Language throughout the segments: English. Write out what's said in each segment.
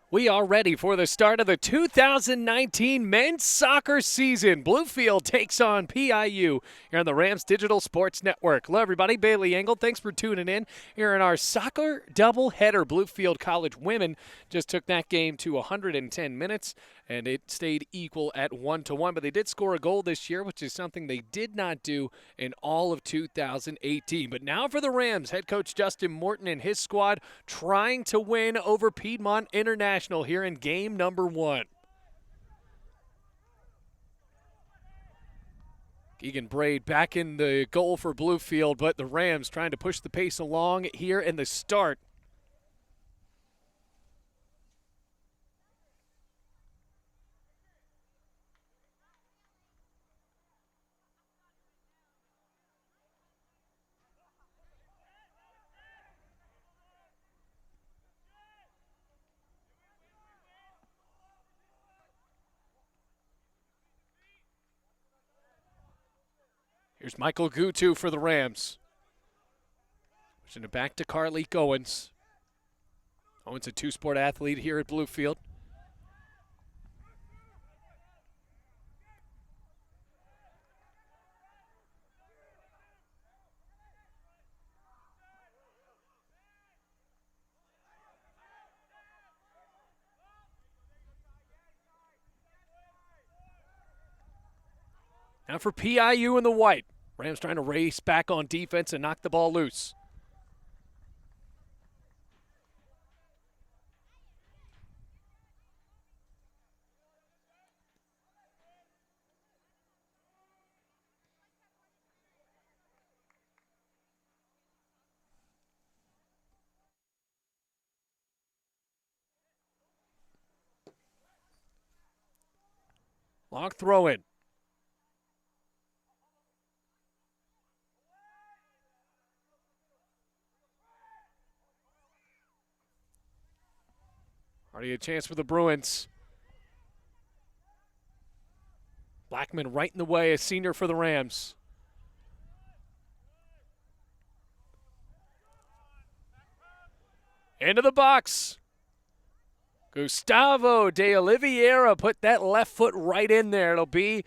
We are ready for the start of the 2019 men's soccer season. Bluefield takes on PIU here on the Rams Digital Sports Network. Hello, everybody. Bailey Engel. Thanks for tuning in here in our soccer doubleheader. Bluefield College women just took that game to 110 minutes, and it stayed equal at 1-1. But they did score a goal this year, which is something they did not do in all of 2018. But now for the Rams, head coach Justin Morton and his squad trying to win over Piedmont International here in game number 1. Keegan Braid back in the goal for Bluefield, but the Rams trying to push the pace along here in the start. Here's Michael Gutu for the Rams. Pushing it back to Carleek Owens. Owens, a two-sport athlete here at Bluefield. Now for PIU in the white. Rams trying to race back on defense and knock the ball loose. Long throw in. Already a chance for the Bruins. Blackman right in the way, a senior for the Rams. Into the box. Gustavo de Oliveira put that left foot right in there. It'll be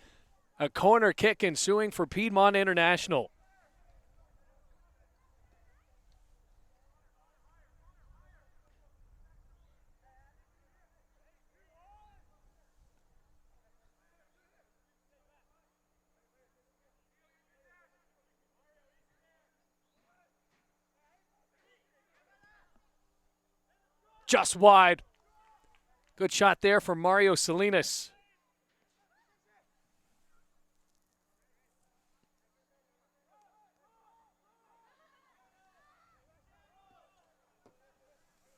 a corner kick ensuing for Piedmont International. Just wide. Good shot there from Mario Salinas.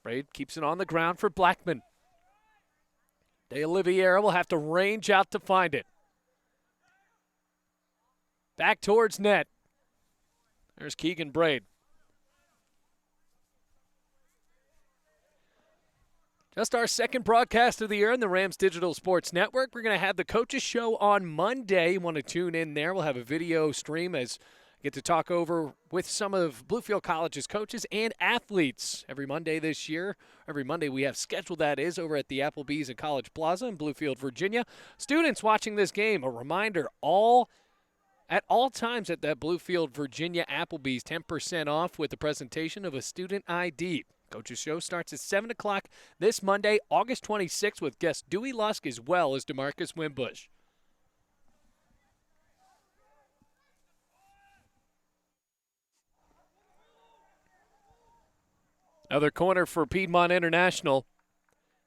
Braid keeps it on the ground for Blackman. De Oliveira will have to range out to find it. Back towards net. There's Keegan Braid. Just our second broadcast of the year on the Rams Digital Sports Network. We're going to have the Coaches Show on Monday. You want to tune in there. We'll have a video stream as I get to talk over with some of Bluefield College's coaches and athletes every Monday this year. Every Monday we have scheduled, that is, over at the Applebee's at College Plaza in Bluefield, Virginia. Students watching this game, a reminder, at all times at that Bluefield, Virginia Applebee's, 10% off with the presentation of a student ID. Coach's Show starts at 7 o'clock this Monday, August 26th, with guest Dewey Lusk as well as DeMarcus Wimbush. Another corner for Piedmont International,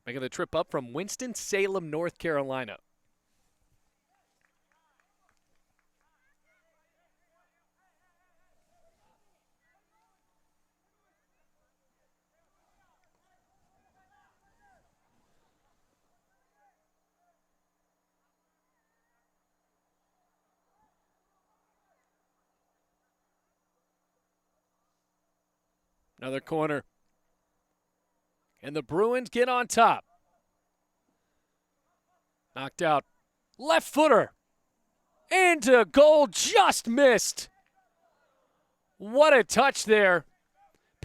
making the trip up from Winston-Salem, North Carolina. Another corner. And the Bruins get on top. Knocked out. Left footer. Into goal, just missed. What a touch there.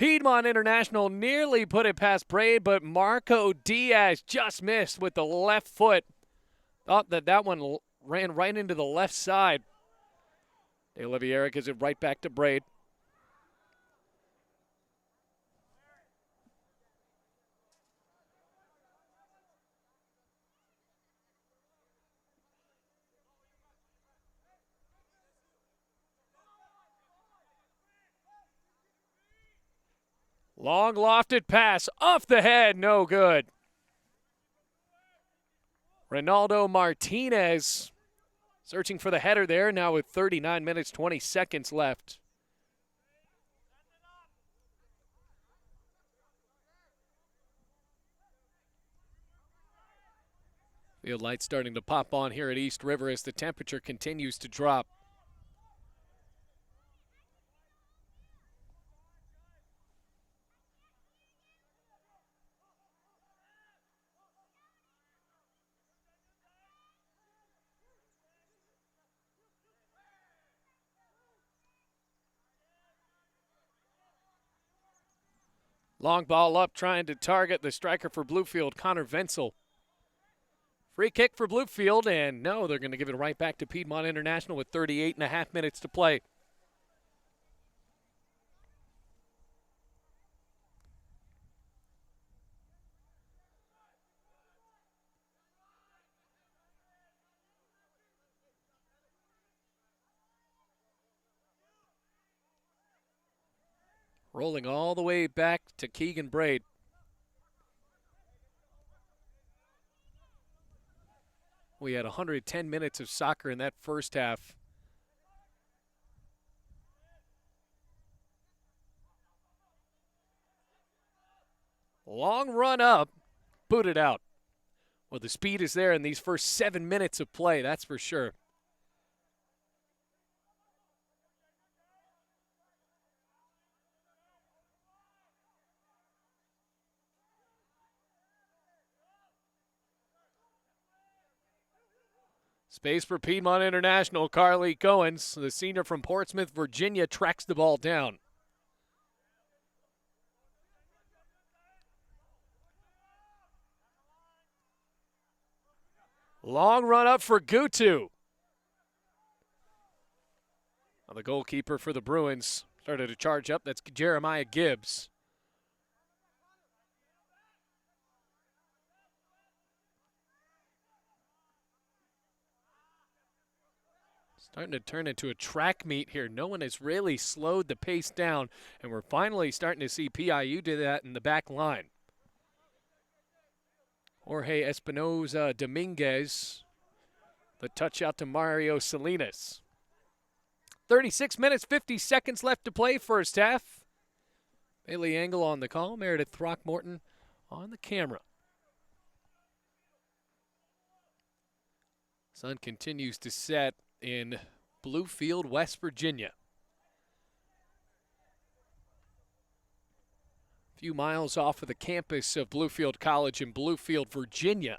Piedmont International nearly put it past Braid, but Marco Diaz just missed with the left foot. Thought that one ran right into the left side. De Oliveira gives it right back to Braid. Long lofted pass off the head, no good. Ronaldo Martinez searching for the header there now with 39 minutes, 20 seconds left. Field lights starting to pop on here at East River as the temperature continues to drop. Long ball up, trying to target the striker for Bluefield, Connor Venzel. Free kick for Bluefield, and no, they're going to give it right back to Piedmont International with 38.5 minutes to play. Rolling all the way back to Keegan Braid. We had 110 minutes of soccer in that first half. Long run up, booted out. Well, the speed is there in these first 7 minutes of play, that's for sure. Space for Piedmont International. Carly Goins, the senior from Portsmouth, Virginia, tracks the ball down. Long run up for Gutu. Well, the goalkeeper for the Bruins started to charge up. That's Jeremiah Gibbs. Starting to turn into a track meet here. No one has really slowed the pace down, and we're finally starting to see PIU do that in the back line. Jorge Espinoza Dominguez, the touch out to Mario Salinas. 36 minutes, 50 seconds left to play first half. Bailey Engel on the call, Meredith Throckmorton on the camera. Sun continues to set in Bluefield, West Virginia. A few miles off of the campus of Bluefield College in Bluefield, Virginia.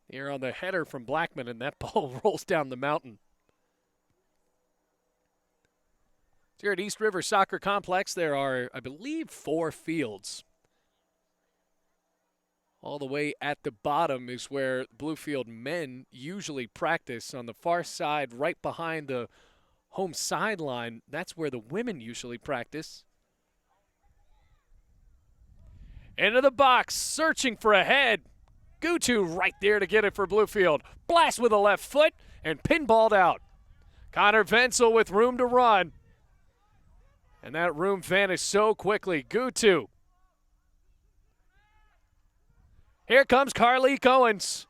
Here on the header from Blackman, and that ball rolls down the mountain. Here at East River Soccer Complex, there are, I believe, 4 fields. All the way at the bottom is where Bluefield men usually practice. On the far side, right behind the home sideline, that's where the women usually practice. Into the box, searching for a head. Gutu right there to get it for Bluefield. Blast with a left foot and pinballed out. Connor Venzel with room to run. And that room vanished so quickly. Gutu. Here comes Carly Goins.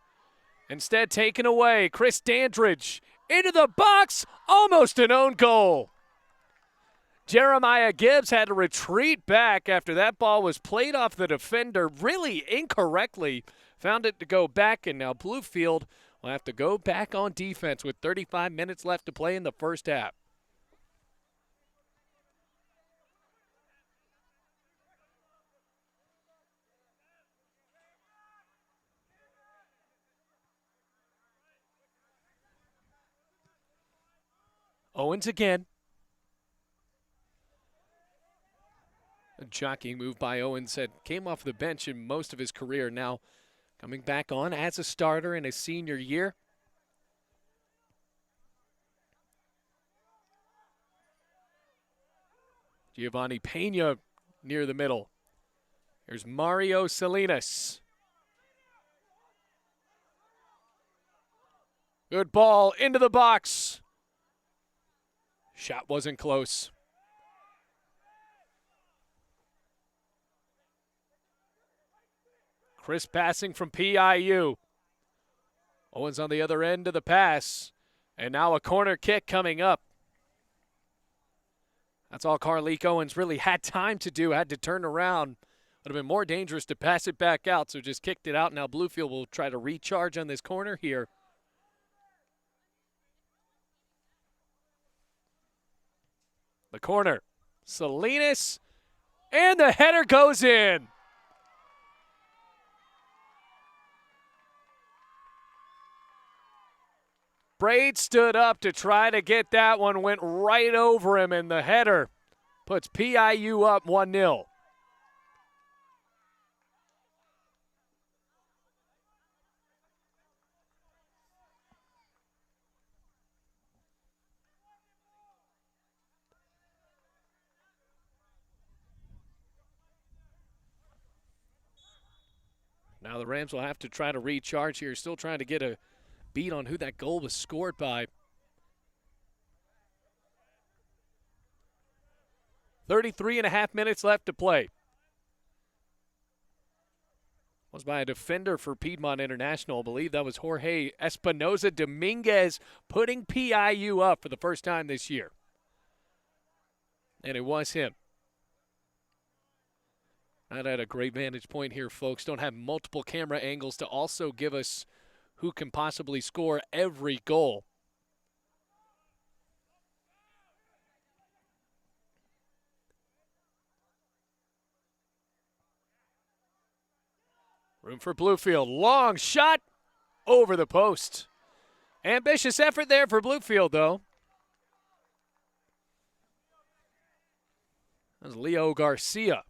Instead taken away. Chris Dandridge into the box. Almost an own goal. Jeremiah Gibbs had to retreat back after that ball was played off the defender really incorrectly. Found it to go back, and now Bluefield will have to go back on defense with 35 minutes left to play in the first half. Owens again. A jockeying move by Owens that came off the bench in most of his career, now coming back on as a starter in his senior year. Giovanni Pena near the middle. Here's Mario Salinas. Good ball into the box. Shot wasn't close. Crisp passing from PIU. Owens on the other end of the pass. And now a corner kick coming up. That's all Carleek Owens really had time to do, had to turn around. Would have been more dangerous to pass it back out, so just kicked it out. Now Bluefield will try to recharge on this corner here. The corner. Salinas, and the header goes in. Braid stood up to try to get that one, went right over him, and the header puts PIU up 1-0. Now the Rams will have to try to recharge here, still trying to get a beat on who that goal was scored by. 33.5 minutes left to play. Was by a defender for Piedmont International. I believe that was Jorge Espinoza Dominguez putting PIU up for the first time this year. And it was him. Not at a great vantage point here, folks. Don't have multiple camera angles to also give us who can possibly score every goal. Room for Bluefield. Long shot over the post. Ambitious effort there for Bluefield, though. That was Leo Garcia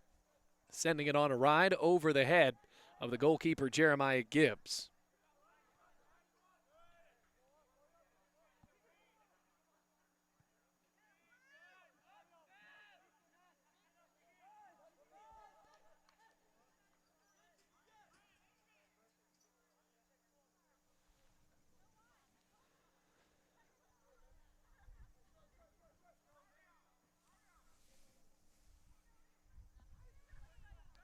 sending it on a ride over the head of the goalkeeper, Jeremiah Gibbs.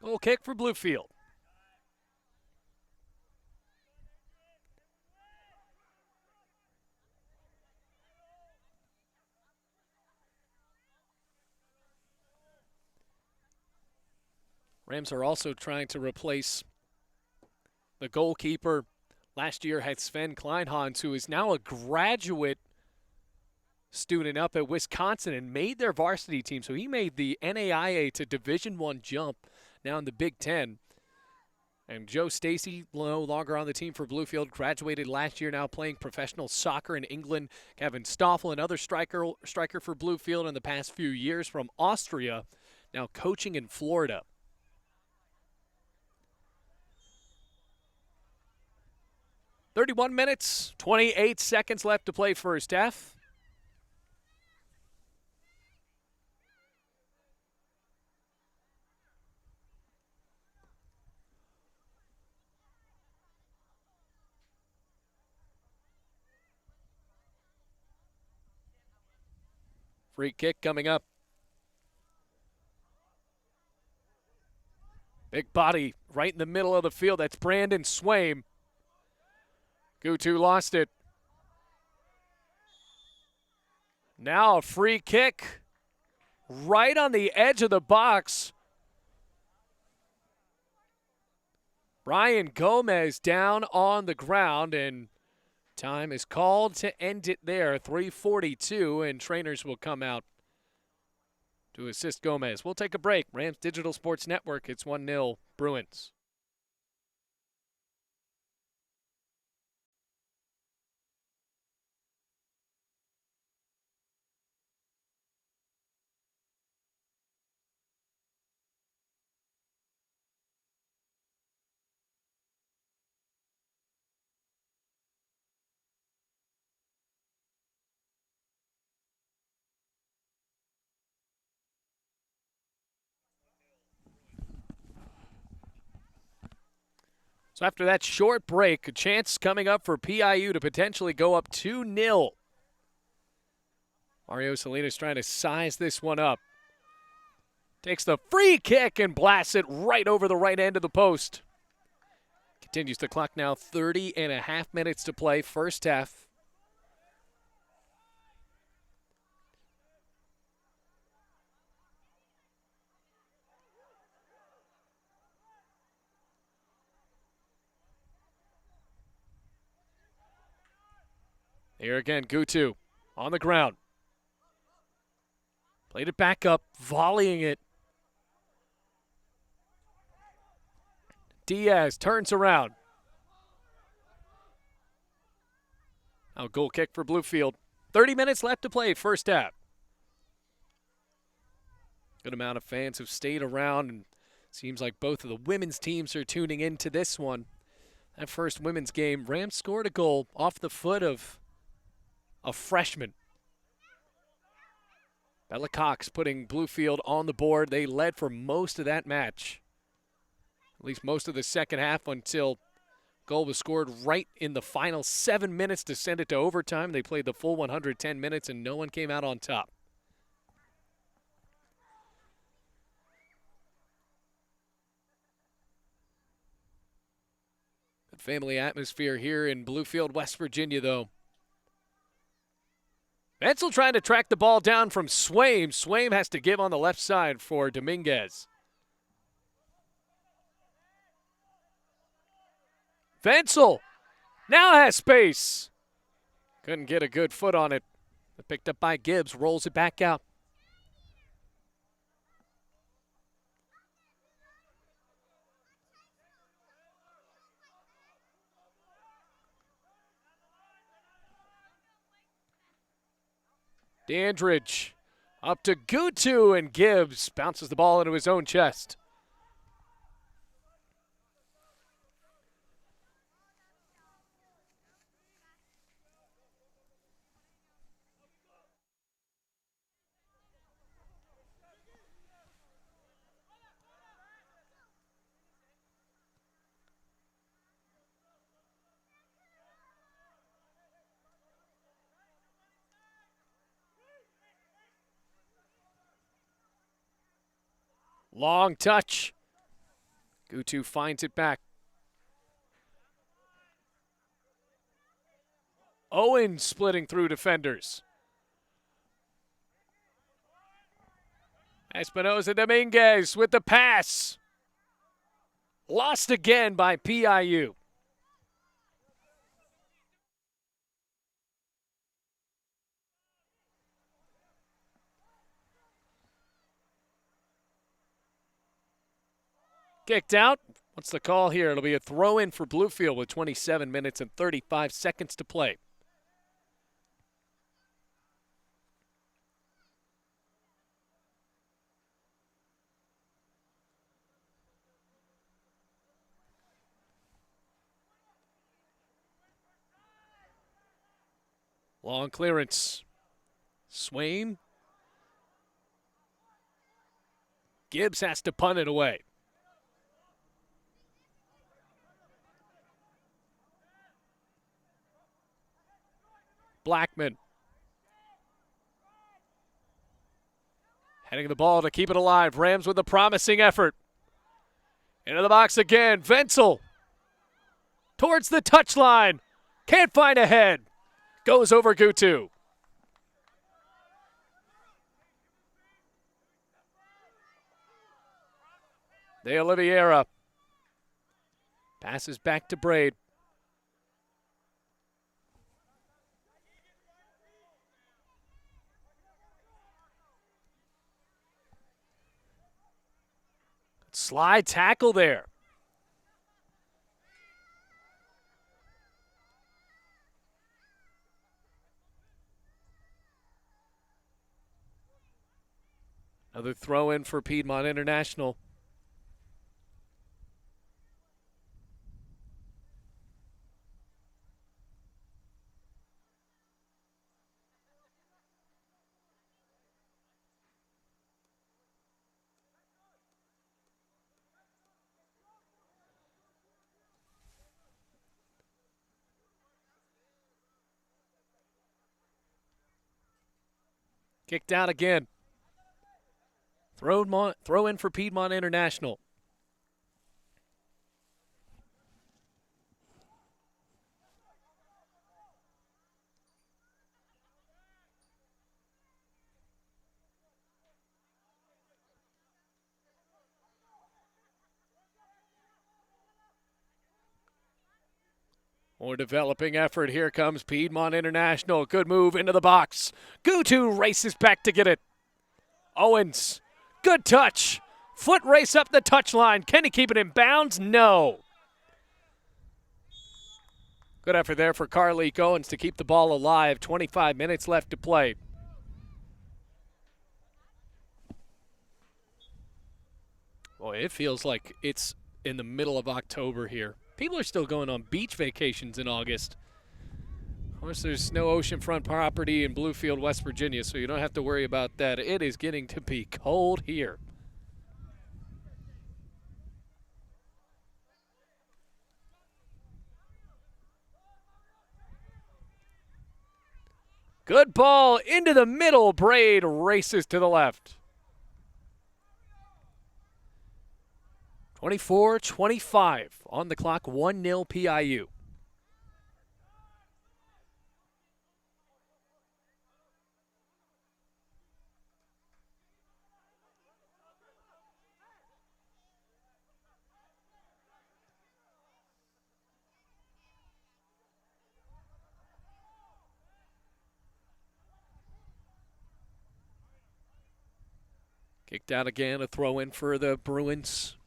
Goal kick for Bluefield. Rams are also trying to replace the goalkeeper. Last year had Sven Kleinhans, who is now a graduate student up at Wisconsin and made their varsity team. So he made the NAIA to Division I jump now in the Big Ten. And Joe Stacy, no longer on the team for Bluefield, graduated last year, now playing professional soccer in England. Kevin Stoffel, another striker for Bluefield in the past few years from Austria, now coaching in Florida. "31 minutes, 28 seconds left to play first half. Free kick coming up. Big body right in the middle of the field. That's Brandon Swaim. Gutu lost it. Now a free kick right on the edge of the box. Brian Gomez down on the ground, and time is called to end it there. 3:42, and trainers will come out to assist Gomez. We'll take a break. Rams Digital Sports Network, it's 1-0 Bruins. So after that short break, a chance coming up for PIU to potentially go up 2-0. Mario Salinas trying to size this one up. Takes the free kick and blasts it right over the right end of the post. Continues the clock now, 30.5 minutes to play, first half. Here again, Gutu on the ground. Played it back up, volleying it. Diaz turns around. Now goal kick for Bluefield. 30 minutes left to play, first half. Good amount of fans have stayed around, and seems like both of the women's teams are tuning into this one. That first women's game, Rams scored a goal off the foot of a freshman. Bella Cox putting Bluefield on the board. They led for most of that match, at least most of the second half, until goal was scored right in the final 7 minutes to send it to overtime. They played the full 110 minutes, and no one came out on top. Good family atmosphere here in Bluefield, West Virginia, though. Bensel trying to track the ball down from Swaim. Swaim has to give on the left side for Dominguez. Bensel now has space. Couldn't get a good foot on it. Picked up by Gibbs, rolls it back out. Dandridge up to Gutu, and Gibbs bounces the ball into his own chest. Long touch. Gutu finds it back. Owen splitting through defenders. Espinosa Dominguez with the pass. Lost again by PIU. Kicked out. What's the call here? It'll be a throw-in for Bluefield with 27 minutes and 35 seconds to play. Long clearance. Swain. Gibbs has to punt it away. Blackman. Heading the ball to keep it alive. Rams with a promising effort. Into the box again. Wenzel. Towards the touchline. Can't find a head. Goes over Gutu. De Oliveira. Passes back to Braid. Slide tackle there. Another throw in for Piedmont International. Kicked out again. Throw in for Piedmont International. More developing effort. Here comes Piedmont International. Good move into the box. Gutu races back to get it. Owens, good touch. Foot race up the touchline. Can he keep it in bounds? No. Good effort there for Carleek Owens to keep the ball alive. 25 minutes left to play. Boy, it feels like it's in the middle of October here. People are still going on beach vacations in August. Of course, there's no oceanfront property in Bluefield, West Virginia, so you don't have to worry about that. It is getting to be cold here. Good ball into the middle. Braid races to the left. 24-25 on the clock, 1-0 PIU. Kicked out again, a throw in for the Bruins.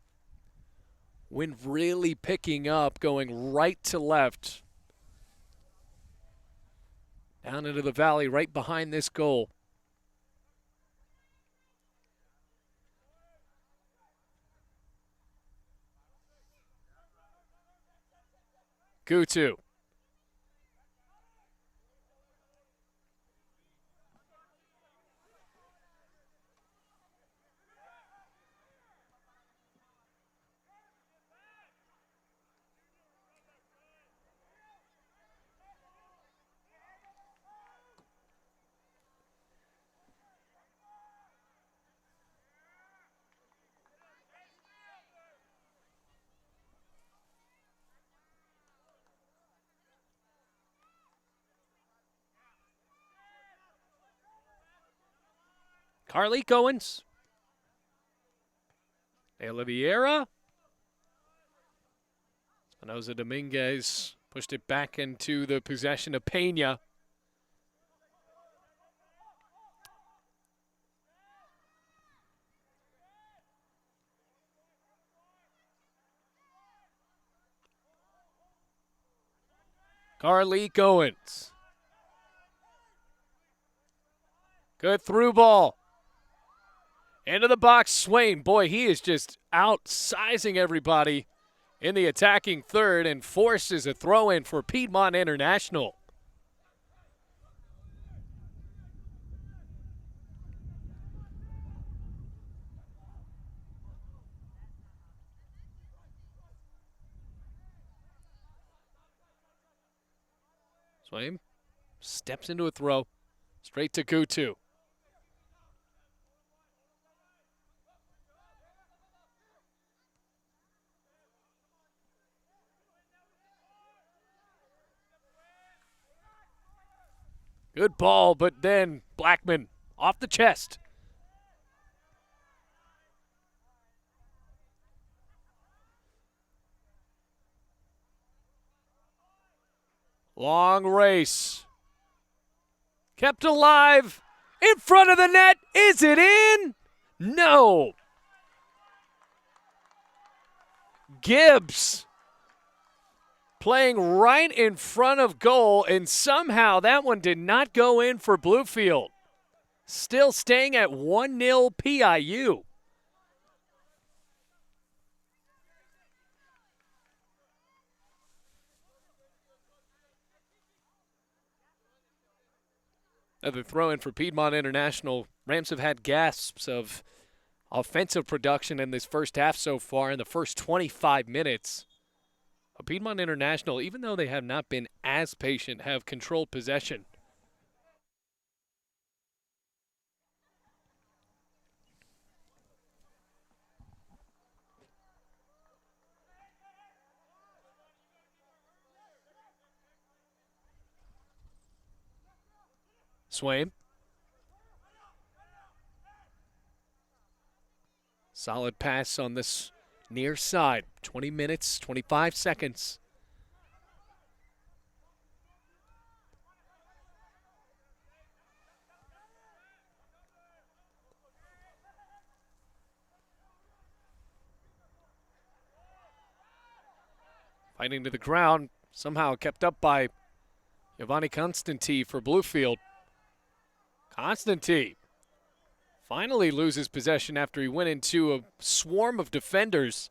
Wind really picking up, going right to left. Down into the valley, right behind this goal. Gutu. Carleek Owens. Oliveira. Espinoza Dominguez pushed it back into the possession of Pena. Carleek Owens. Good through ball. Into the box, Swain. Boy, he is just outsizing everybody in the attacking third and forces a throw-in for Piedmont International. Swain steps into a throw, straight to Gutu. Good ball, but then Blackman off the chest. Long race. Kept alive. In front of the net. Is it in? No. Gibbs playing right in front of goal, and somehow that one did not go in for Bluefield. Still staying at 1-0 PIU. Another throw-in for Piedmont International. Rams have had gasps of offensive production in this first half so far in the first 25 minutes. Piedmont International, even though they have not been as patient, have controlled possession. Swaim. Solid pass on this near side. 20 minutes, 25 seconds. Fighting to the ground, somehow kept up by Giovanni Constanti for Bluefield. Constanti finally loses possession after he went into a swarm of defenders.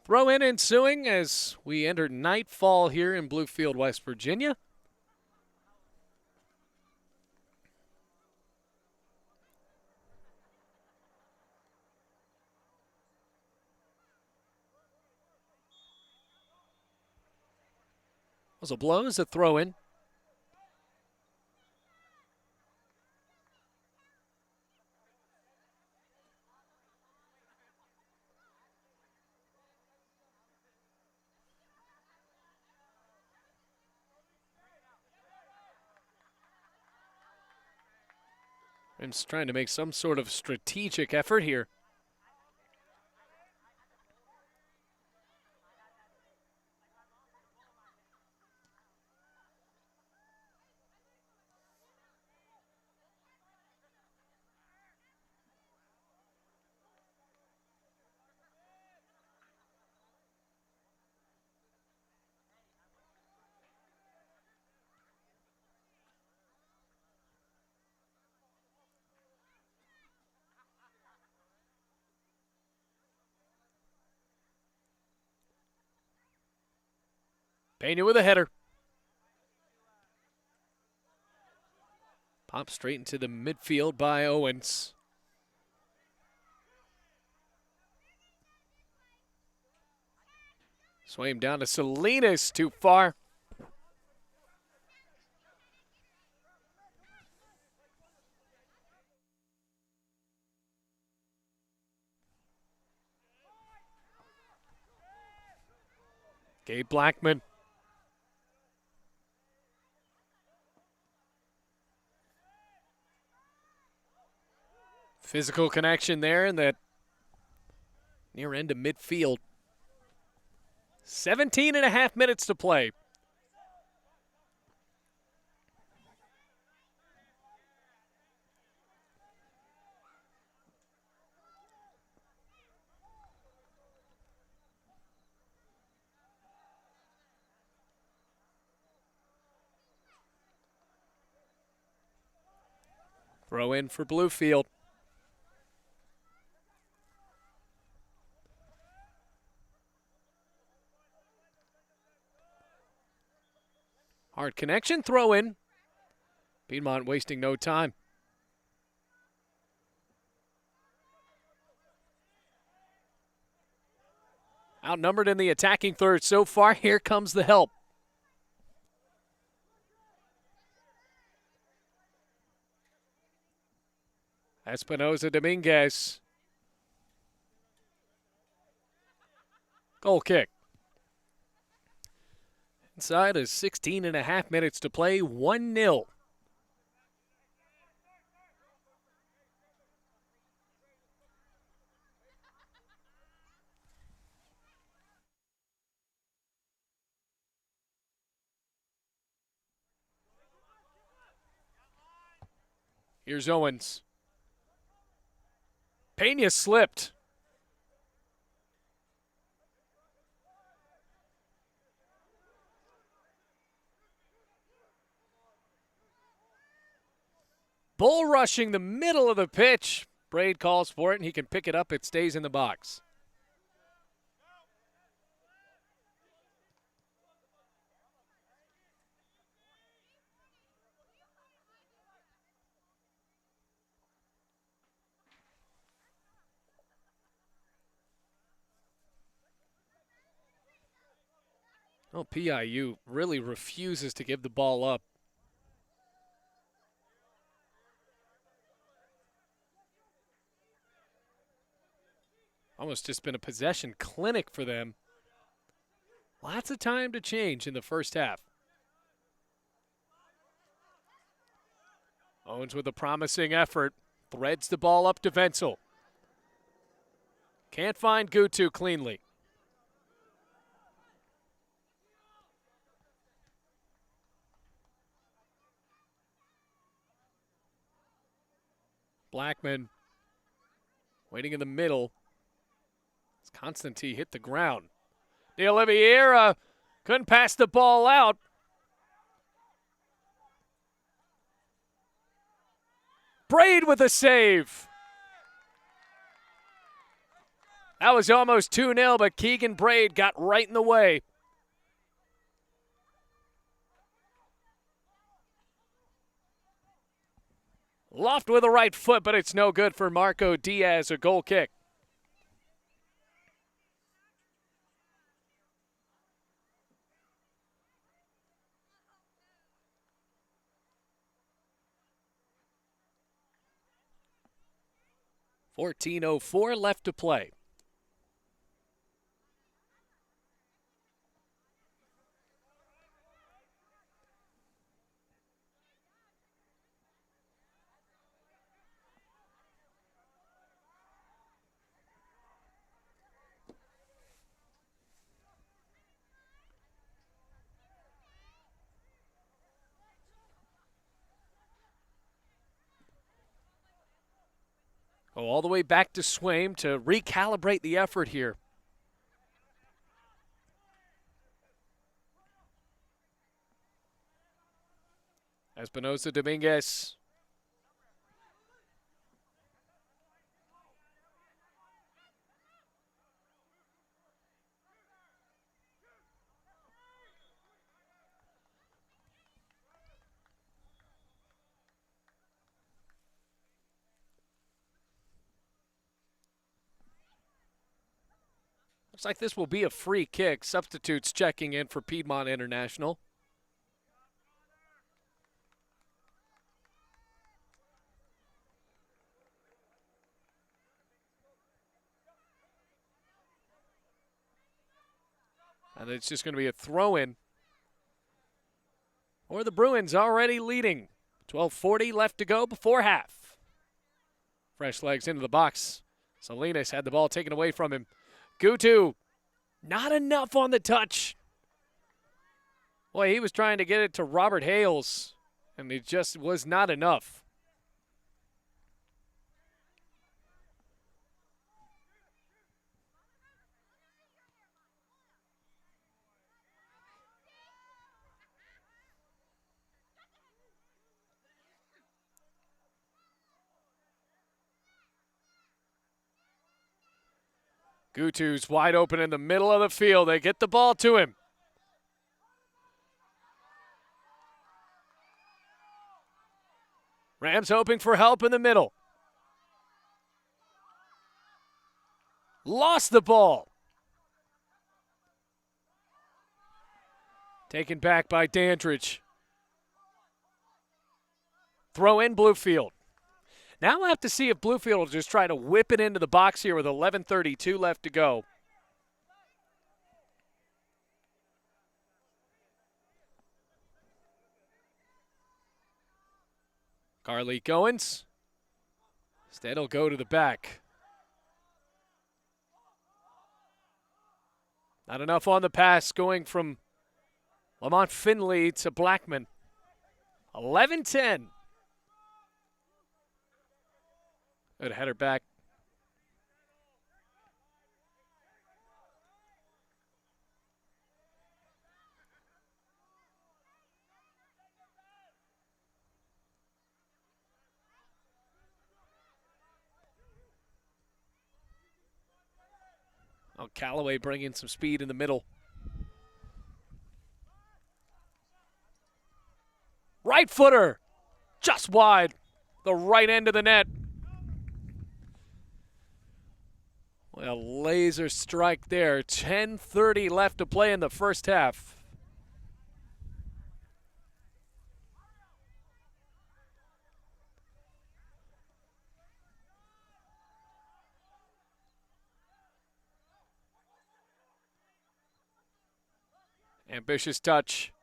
Throw in ensuing as we enter nightfall here in Bluefield, West Virginia. Was a blow as a throw in. Rams trying to make some sort of strategic effort here. Pena with a header. Pop straight into the midfield by Owens. Sway him down to Salinas, too far. Gabe Blackman. Physical connection there in that near end of midfield. 17 and a half minutes to play. Throw in for Bluefield. Hard connection, throw in. Piedmont wasting no time. Outnumbered in the attacking third so far. Here comes the help. Espinoza Dominguez. Goal kick. Inside of 16 and a half minutes to play, 1-0. Here's Owens. Pena slipped. Bull rushing the middle of the pitch. Braid calls for it, and he can pick it up. It stays in the box. Oh, PIU really refuses to give the ball up. Almost just been a possession clinic for them. Lots of time to change in the first half. Owens with a promising effort. Threads the ball up to Wenzel. Can't find Gutu cleanly. Blackman waiting in the middle. As Constantine hit the ground. De Oliveira couldn't pass the ball out. Braid with a save. That was almost 2-0, but Keegan Braid got right in the way. Loft with a right foot, but it's no good for Marco Diaz, a goal kick. .14:04 left to play. Oh, all the way back to Swaim to recalibrate the effort here. Espinosa Dominguez. Looks like this will be a free kick. Substitutes checking in for Piedmont International. And it's just going to be a throw-in. Or the Bruins already leading. 12:40 left to go before half. Fresh legs into the box. Salinas had the ball taken away from him. Gutu, not enough on the touch. Boy, he was trying to get it to Robert Hales, and it just was not enough. Gutu's wide open in the middle of the field. They get the ball to him. Rams hoping for help in the middle. Lost the ball. Taken back by Dandridge. Throw in Bluefield. Now we'll have to see if Bluefield will just try to whip it into the box here with 11:32 left to go. Carly Goins. Instead, he'll go to the back. Not enough on the pass, going from Lamont Finley to Blackman. 11-10. Good header back. Oh, Callaway bringing some speed in the middle. Right footer, just wide, the right end of the net. Well, laser strike there. 10:30 left to play in the first half. Ambitious touch.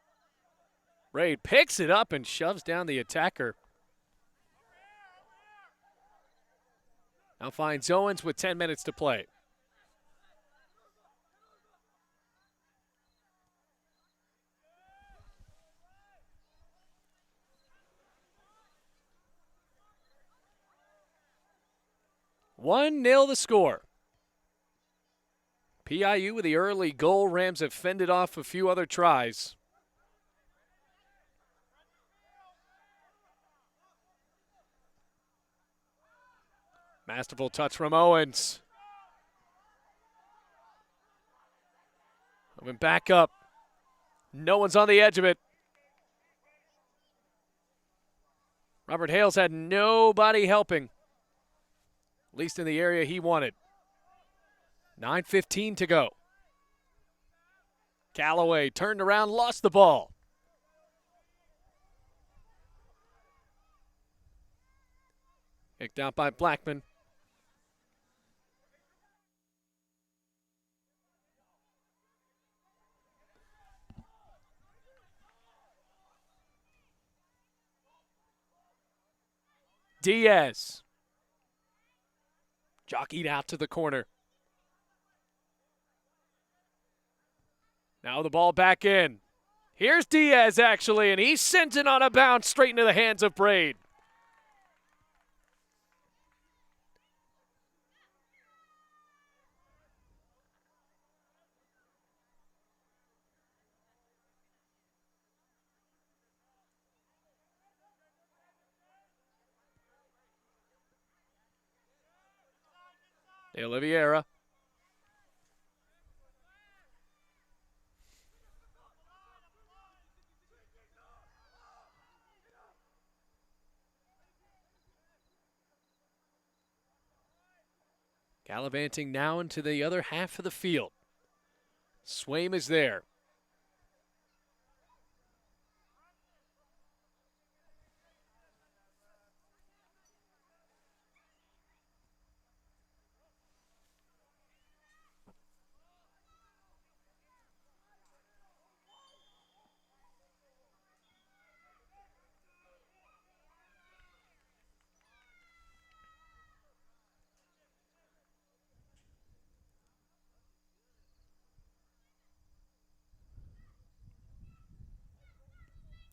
Braid picks it up and shoves down the attacker. Now finds Owens with 10 minutes to play. One 0 the score. PIU with the early goal. Rams have fended off a few other tries. Masterful touch from Owens. Moving back up. No one's on the edge of it. Robert Hales had nobody helping, at least in the area he wanted. 9:15 to go. Callaway turned around, lost the ball. Kicked out by Blackman. Diaz. Jockeyed out to the corner. Now the ball back in. Here's Diaz, actually, and he sends it on a bounce straight into the hands of Braid. De Oliveira. Gallivanting now into the other half of the field. Swaim is there.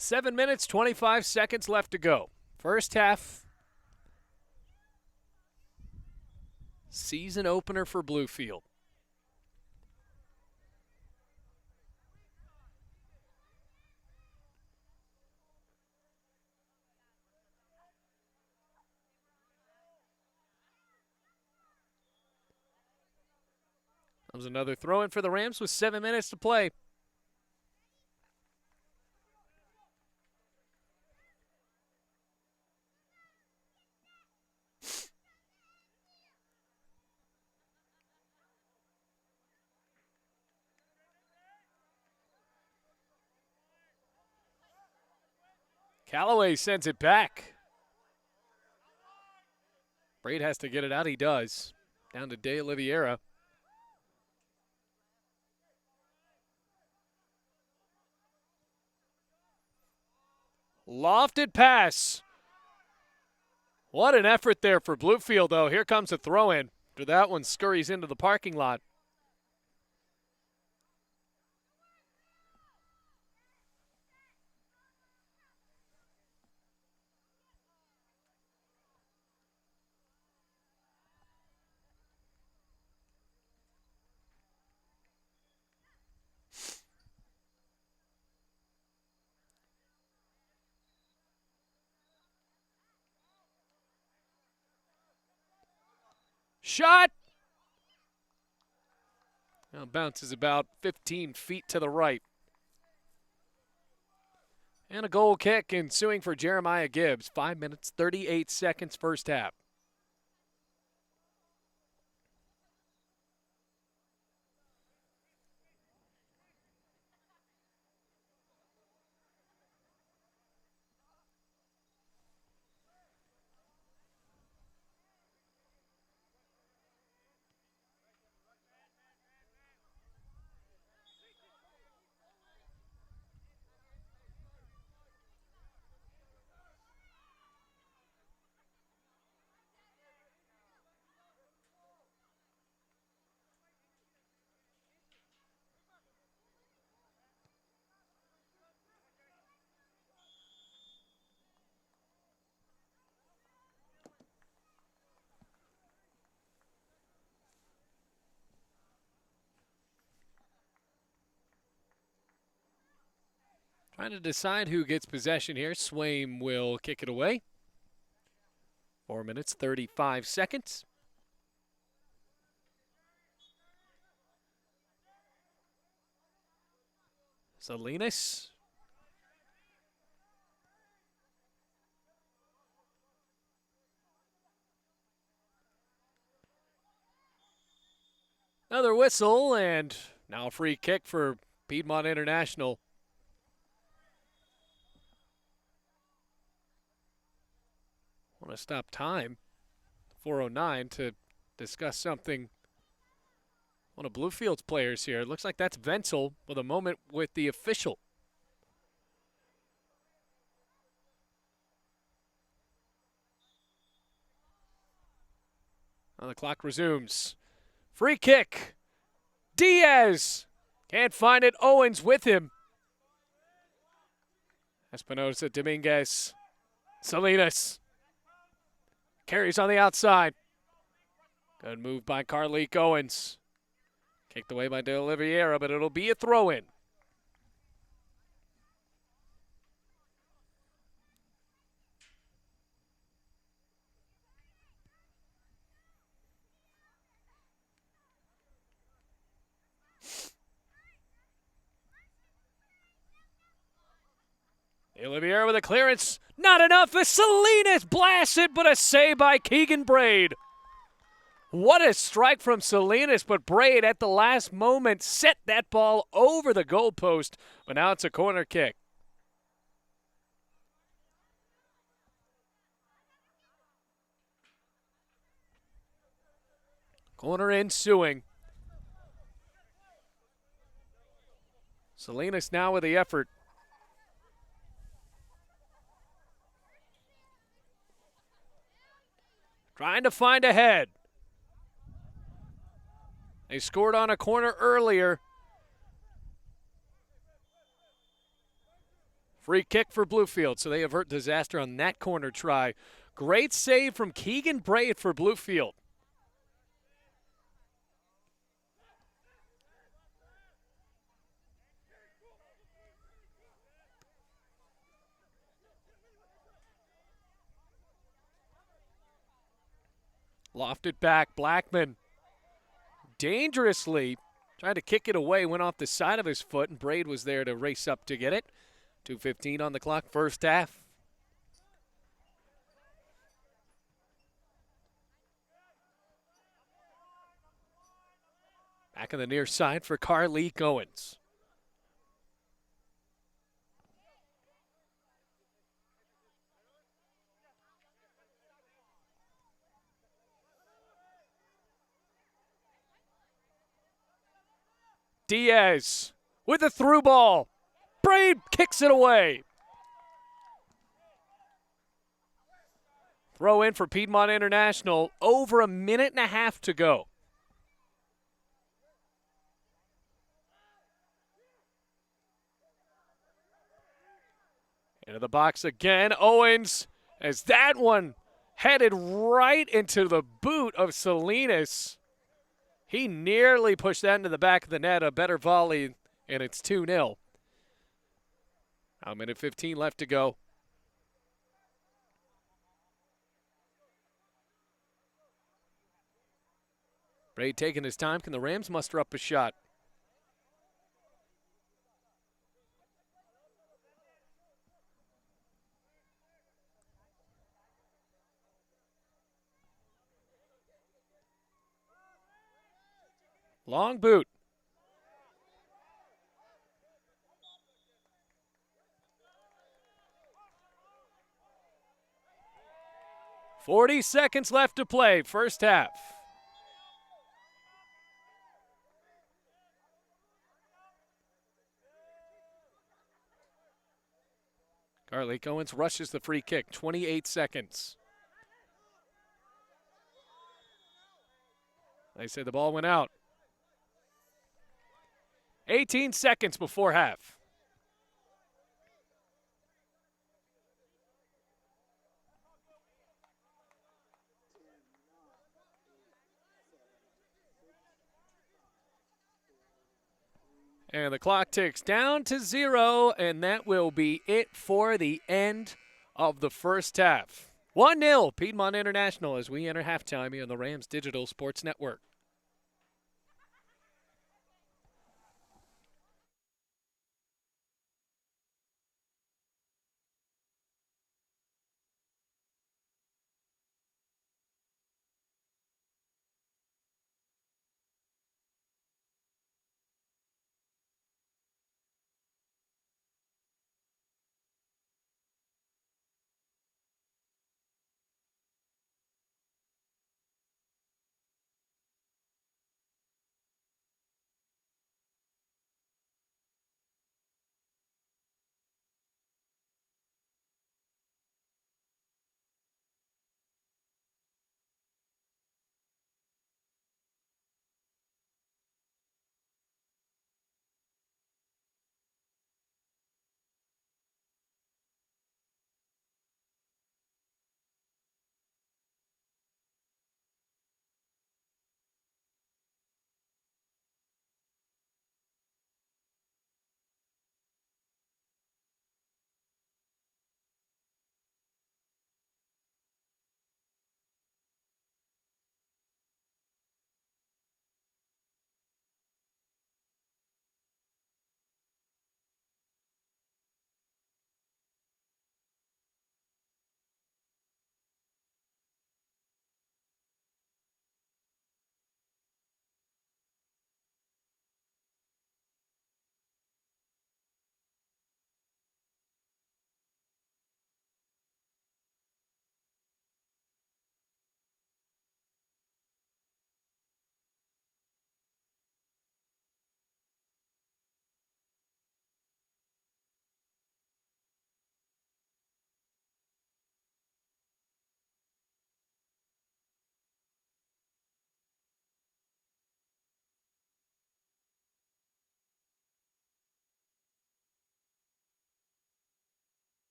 Seven minutes, 25 seconds left to go. First half. Season opener for Bluefield. Comes another throw in for the Rams with 7 minutes to play. Callaway sends it back. Braid has to get it out. He does. Down to De Oliveira. Lofted pass. What an effort there for Bluefield, though. Here comes a throw-in. After that one scurries into the parking lot. Shot! Now bounces about 15 feet to the right. And a goal kick ensuing for Jeremiah Gibbs. 5 minutes, 38 seconds first half. Trying to decide who gets possession here. Swaim will kick it away. 4 minutes, 35 seconds. Salinas. Another whistle, and now a free kick for Piedmont International. Want to stop time. 4:09 to discuss something. One of Bluefield's players here. It looks like that's Wenzel with a moment with the official. Now the clock resumes. Free kick. Diaz. Can't find it. Owens with him. Espinosa, Dominguez. Salinas. Carries on the outside. Good move by Carleek Owens. Kicked away by De Oliveira, but it'll be a throw-in. De Oliveira with a clearance. Not enough. The Salinas blasted, but a save by Keegan Braid. What a strike from Salinas, but Braid at the last moment set that ball over the goalpost, but now it's a corner kick. Corner ensuing. Salinas now with the effort. Trying to find a head. They scored on a corner earlier. Free kick for Bluefield, so they avert disaster on that corner try. Great save from Keegan Braid for Bluefield. Lofted back, Blackman. Dangerously tried to kick it away, went off the side of his foot, and Braid was there to race up to get it. 2:15 on the clock, first half. Back on the near side for Carleek Owens. Diaz with a through ball. Braid kicks it away. Throw in for Piedmont International. Over a minute and a half to go. Into the box again. Owens as that one headed right into the boot of Salinas. He nearly pushed that into the back of the net. A better volley, and it's 2-0. Now, 1:15 left to go. Braid taking his time. Can the Rams muster up a shot? Long boot. "40 seconds left to play, first half. Carleek Owens rushes the free kick, 28 seconds. They say the ball went out. 18 seconds before half. And the clock ticks down to 0, and that will be it for the end of the first half. 1-0 Piedmont International as we enter halftime here on the Rams Digital Sports Network.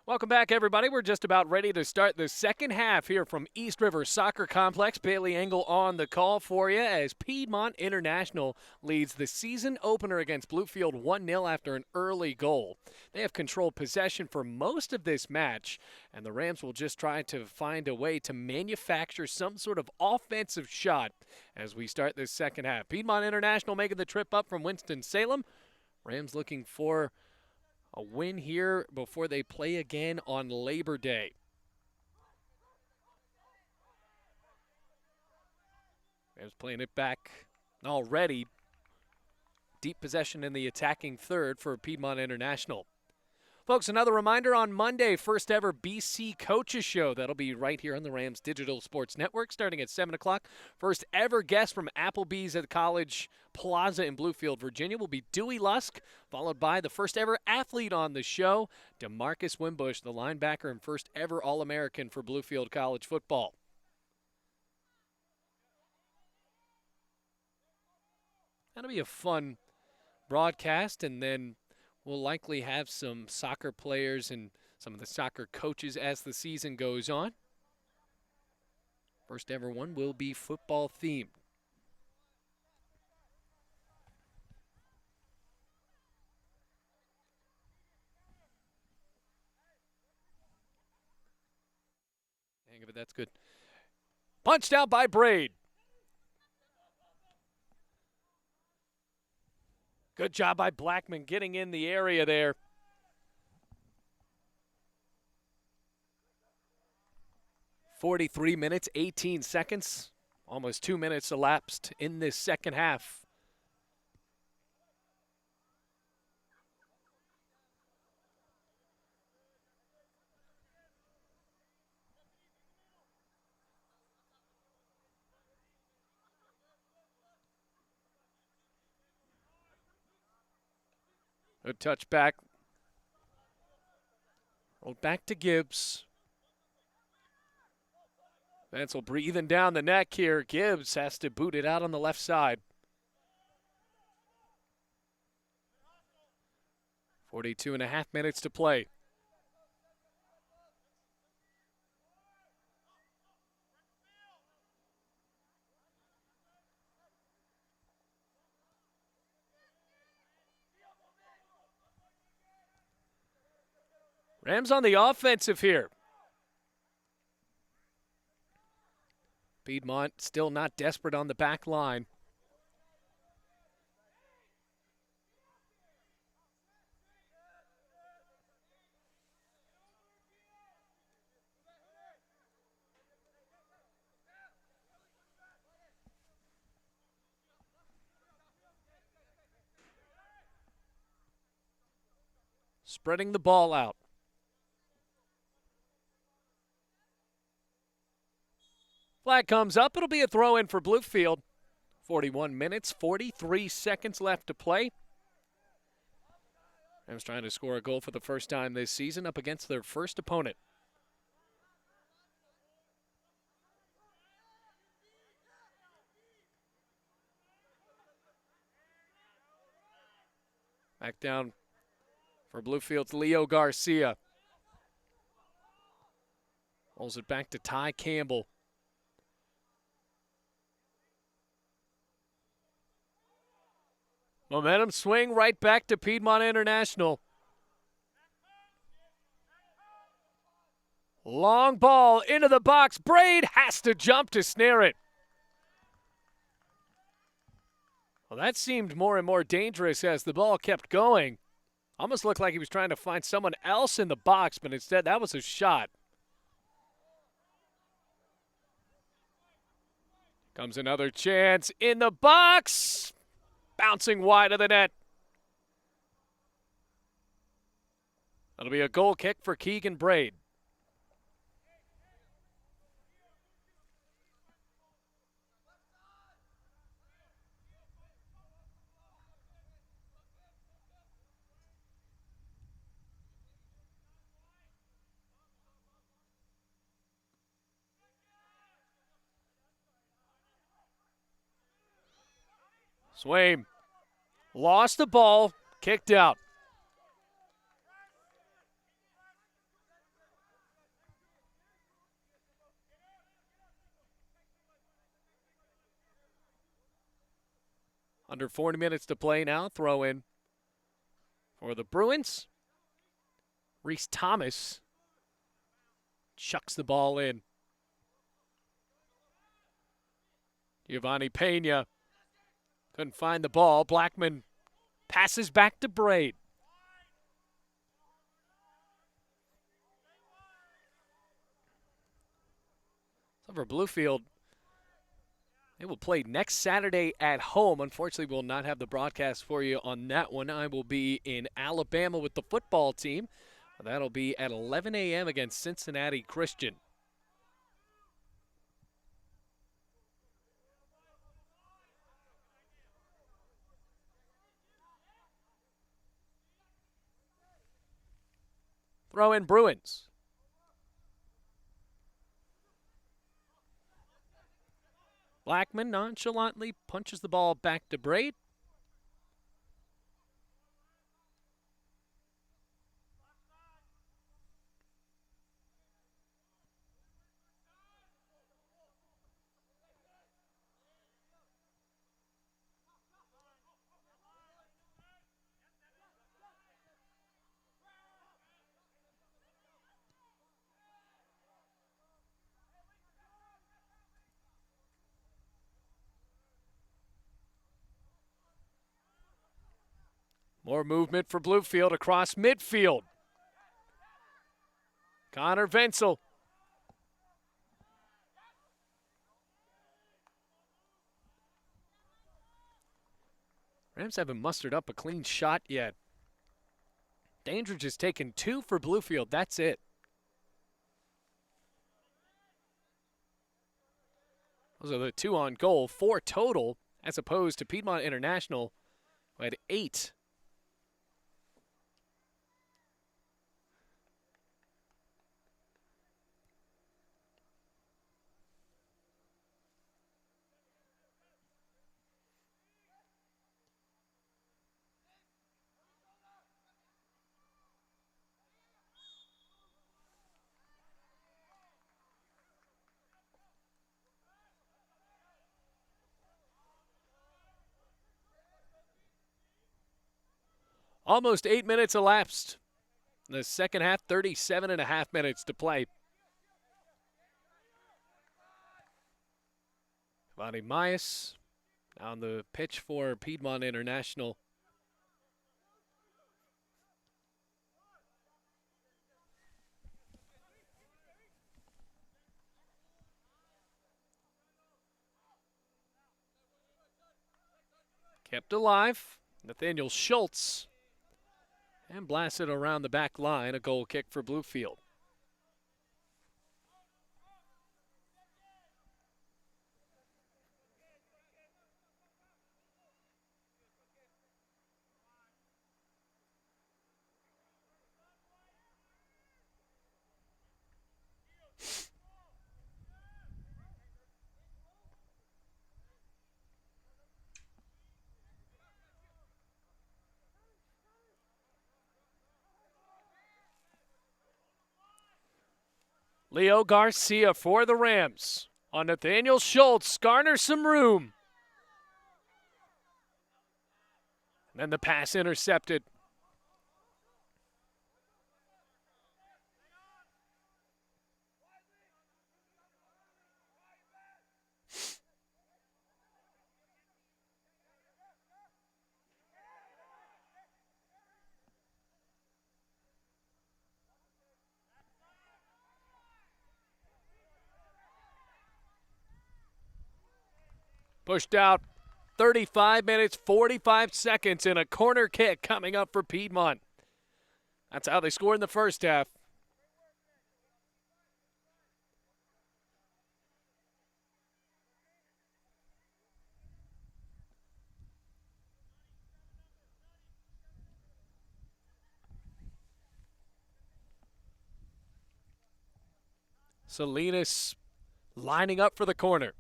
Welcome back, everybody. We're just about ready to start the second half here from East River Soccer Complex. Bailey Engel on the call for you as Piedmont International leads the season opener against Bluefield 1-0 after an early goal. They have controlled possession for most of this match, and the Rams will just try to find a way to manufacture some sort of offensive shot as we start this second half. Piedmont International making the trip up from Winston-Salem. Rams looking for a win here before they play again on Labor Day. Rams playing it back already. Deep possession in the attacking third for Piedmont International. Folks, another reminder on Monday, first ever BC Coaches Show. That'll be right here on the Rams Digital Sports Network starting at 7 o'clock. First ever guest from Applebee's at College Plaza in Bluefield, Virginia will be Dewey Lusk, followed by the first ever athlete on the show, DeMarcus Wimbush, the linebacker and first ever All-American for Bluefield College football. That'll be a fun broadcast, and then we'll likely have some soccer players and some of the soccer coaches as the season goes on. First ever one will be football themed. Hang of it, that's good. Punched out by Braid. Good job by Blackman getting in the area there. (43 minutes, 18 seconds). Almost 2 minutes elapsed in this second half. Good touch back. Rolled back to Gibbs. Vancel breathing down the neck here. Gibbs has to boot it out on the left side. 42.5 minutes to play. Rams on the offensive here. Piedmont still not desperate on the back line. Spreading the ball out. Flag comes up. It'll be a throw in for Bluefield. 41 minutes, 43 seconds left to play. Rams trying to score a goal for the first time this season up against their first opponent. Back down for Bluefield's Leo Garcia. Rolls it back to Ty Campbell. Momentum swing right back to Piedmont International. Long ball into the box. Braid has to jump to snare it. Well, that seemed more and more dangerous as the ball kept going. Almost looked like he was trying to find someone else in the box, but instead that was a shot. Comes another chance in the box. Bouncing wide of the net. That'll be a goal kick for Keegan Braid. Swaim lost the ball, kicked out. Under 40 minutes to play now. Throw in for the Bruins. Reese Thomas chucks the ball in. Giovanni Pena couldn't find the ball. Blackman passes back to Braid. So for Bluefield, they will play next Saturday at home. Unfortunately, we'll not have the broadcast for you on that one. I will be in Alabama with the football team. That'll be at 11 a.m. against Cincinnati Christian. Throw in Bruins. Blackman nonchalantly punches the ball back to Braid. More movement for Bluefield across midfield. Connor Venzel. Rams haven't mustered up a clean shot yet. Dandridge has taken 2 for Bluefield. That's it. Those are the 2 on goal, 4 total, as opposed to Piedmont International, who had 8. Almost 8 minutes elapsed. In the second half, 37.5 minutes to play. Giovanni Myers on the pitch for Piedmont International. Kept alive. Nathaniel Schultz. And blasted around the back line. A goal kick for Bluefield. Leo Garcia for the Rams. On Nathaniel Schultz, garners some room. And then the pass intercepted. Pushed out 35 minutes, 45 seconds, and a corner kick coming up for Piedmont. That's how they scored in the first half. Salinas lining up for the corner.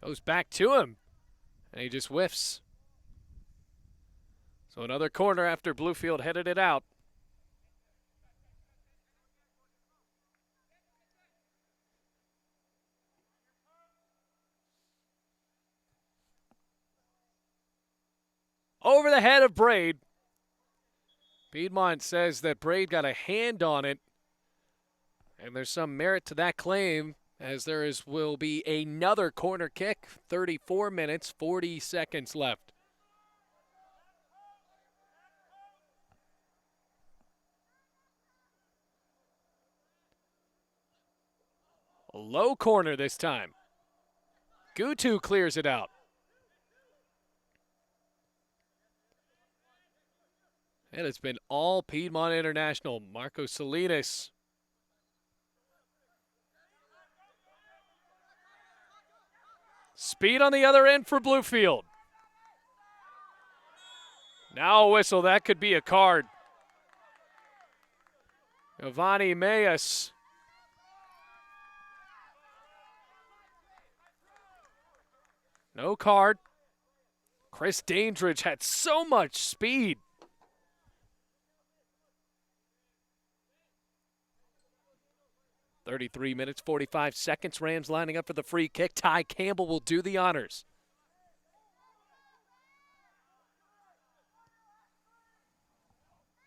Goes back to him, and he just whiffs. So another corner after Bluefield headed it out. over the head of Braid. Piedmont says that Braid got a hand on it, and there's some merit to that claim, as will be another corner kick. 34 minutes, 40 seconds left. A low corner this time. Gutu clears it out. And it's been all Piedmont International. Marco Salinas. Speed on the other end for Bluefield. Now a whistle. That could be a card. Giovanni Mayas. No card. Chris Dandridge had so much speed. .33 minutes, 45 seconds. Rams lining up for the free kick. Ty Campbell will do the honors.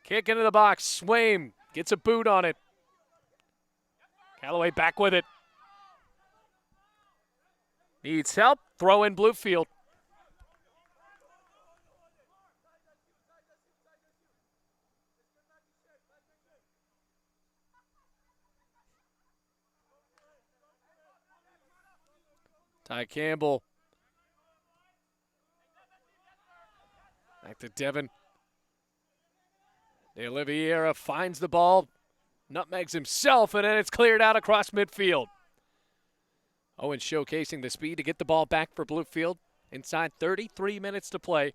Kick into the box. Swaim gets a boot on it. Callaway back with it. Needs help. Throw in Bluefield. Ty Campbell. Back to Devin. De Oliveira finds the ball. Nutmegs himself, and then it's cleared out across midfield. Owen showcasing the speed to get the ball back for Bluefield. Inside 33 minutes to play.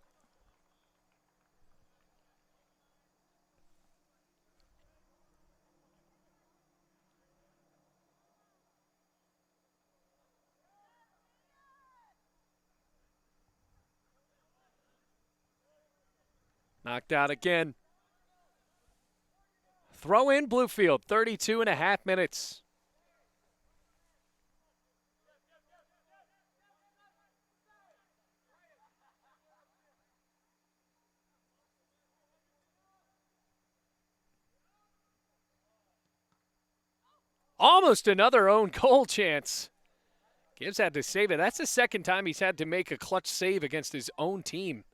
Knocked out again. Throw in Bluefield, 32 and a half minutes. Almost another own goal chance. Gibbs had to save it. That's the second time he's had to make a clutch save against his own team.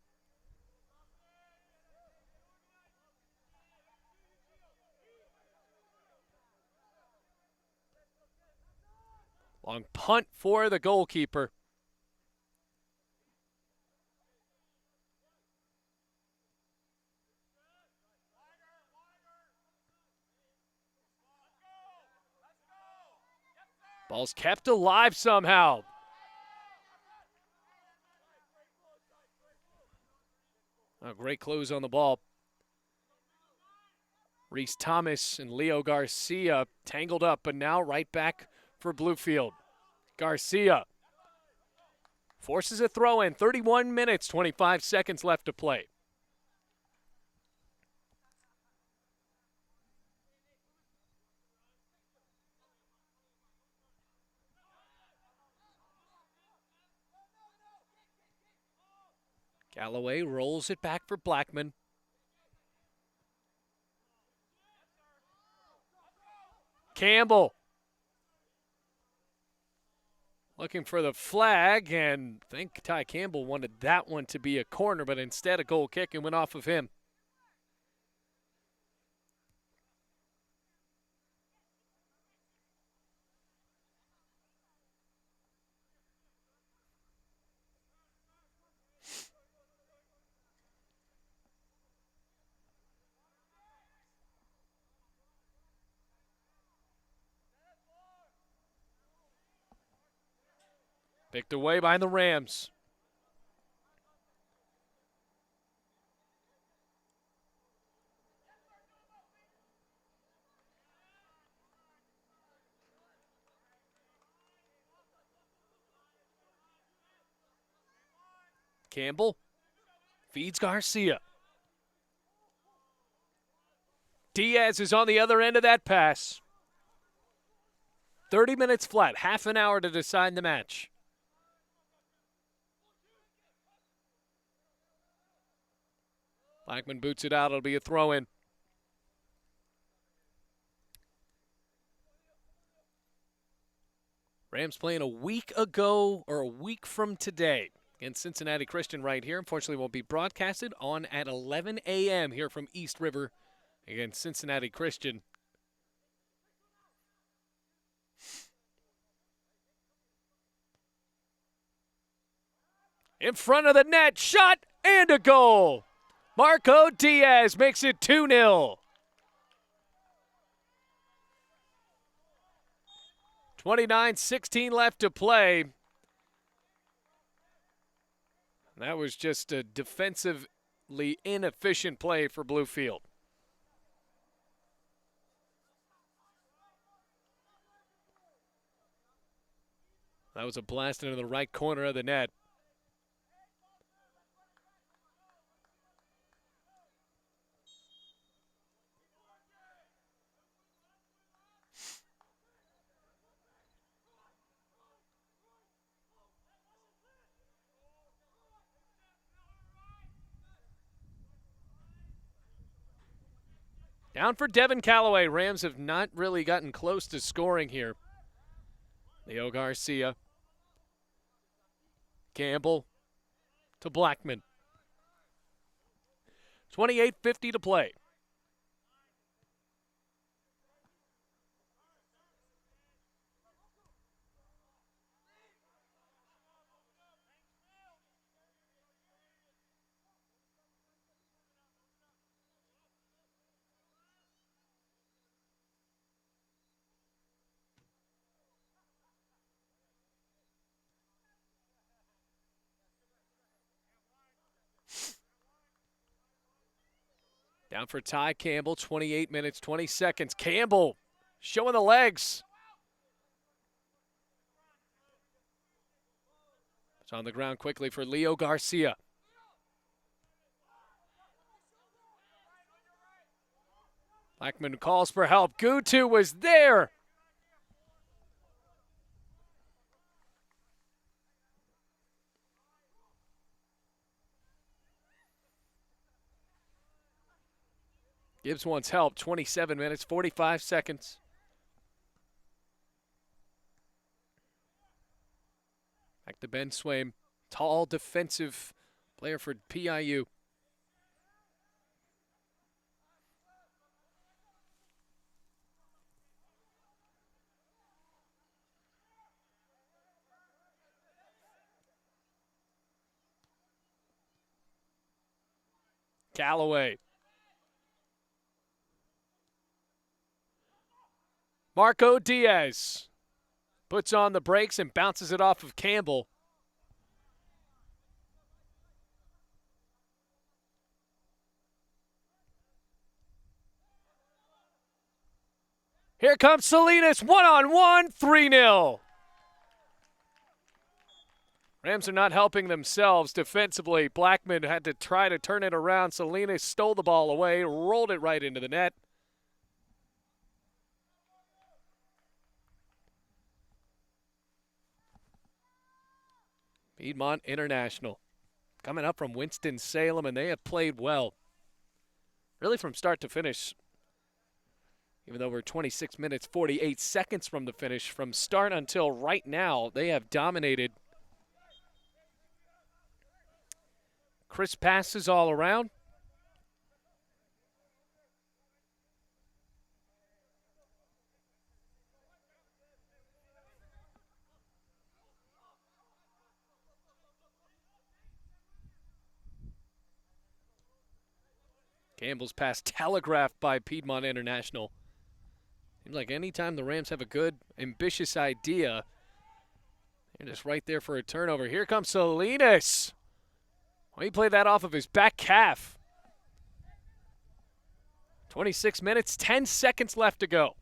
Long punt for the goalkeeper. Ball's kept alive somehow. A great close on the ball. Reese Thomas and Leo Garcia tangled up, but now right back for Bluefield. Garcia forces a throw in. 31 minutes, 25 seconds left to play. Callaway rolls it back for Blackman. Campbell looking for the flag, and I think Ty Campbell wanted that one to be a corner, but instead a goal kick and went off of him. Picked away by the Rams. Campbell feeds Garcia. Diaz is on the other end of that pass. 30 minutes flat, half an hour to decide the match. Blackman boots it out. It'll be a throw-in. Rams playing a week ago, or a week from today, against Cincinnati Christian right here. Unfortunately, won't be broadcasted on at 11 a.m. here from East River against Cincinnati Christian. In front of the net, shot and a goal. Marco Diaz makes it 2-0. 29:16 left to play. That was just a defensively inefficient play for Bluefield. That was a blast into the right corner of the net. Down for Devin Callaway. Rams have not really gotten close to scoring here. Leo Garcia. Campbell to Blackman. 28:50 to play. Down for Ty Campbell, 28 minutes, 20 seconds. Campbell showing the legs. It's on the ground quickly for Leo Garcia. Blackman calls for help. Gutu was there. Gibbs wants help. 27 minutes, 45 seconds. Back to Ben Swaim. Tall defensive player for PIU. Callaway. Marco Diaz puts on the brakes and bounces it off of Campbell. Here comes Salinas, one-on-one, 3-0. Rams are not helping themselves defensively. Blackman had to try to turn it around. Salinas stole the ball away, rolled it right into the net. Piedmont International coming up from Winston-Salem, and they have played well. Really from start to finish, even though we're 26 minutes, 48 seconds from the finish, from start until right now, they have dominated. Crisp passes all around. Campbell's pass telegraphed by Piedmont International. Seems like anytime the Rams have a good, ambitious idea, they're just right there for a turnover. Here comes Salinas. Well, he played that off of his back calf. 26 minutes, 10 seconds left to go.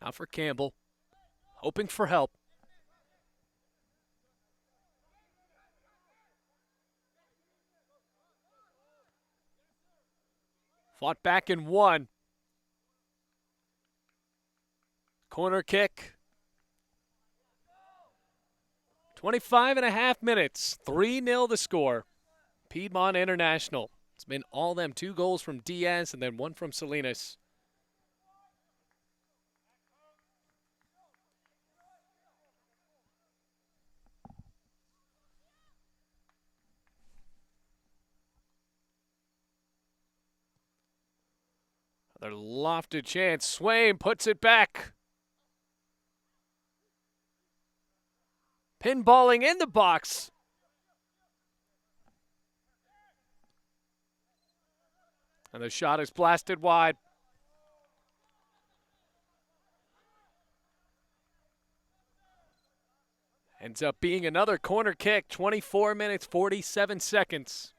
Now for Campbell, hoping for help. Fought back and won. Corner kick. 25.5 minutes. 3-0 the score. Piedmont International. It's been all them 2 goals from Diaz and then 1 from Salinas. Another lofted chance. Swain puts it back. Pinballing in the box. And the shot is blasted wide. Ends up being another corner kick. 24 minutes, 47 seconds.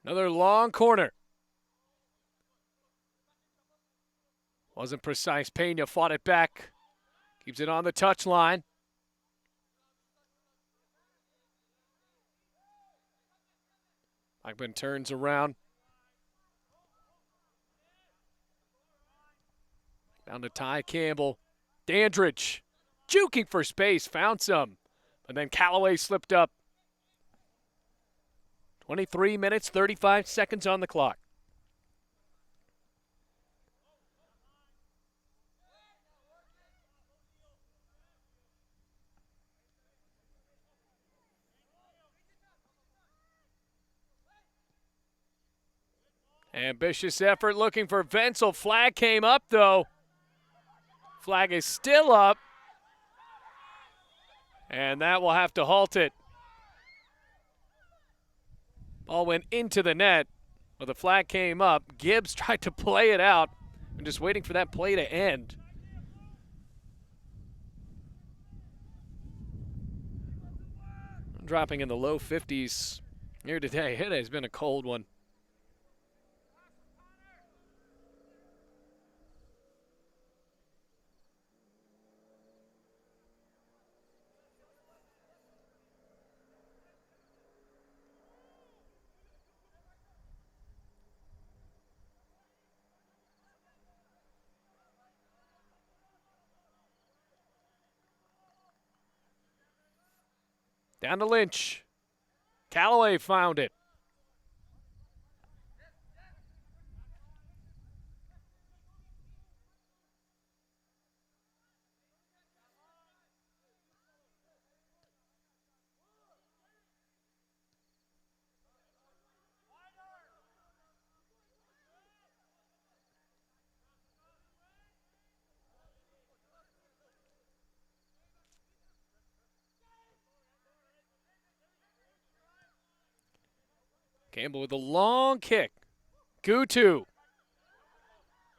Another long corner. Wasn't precise. Pena fought it back. Keeps it on the touchline. Blackburn turns around. Down to Ty Campbell. Dandridge juking for space. Found some. But then Callaway slipped up. 23 minutes, 35 seconds on the clock. Ambitious effort looking for Wenzel. Flag came up, though. Flag is still up. And that will have to halt it. Ball went into the net, but the flag came up. Gibbs tried to play it out. I'm just waiting for that play to end. Dropping in the low 50s here today. It has been a cold one. Down to Lynch. Callaway found it. Campbell with a long kick. Gutu.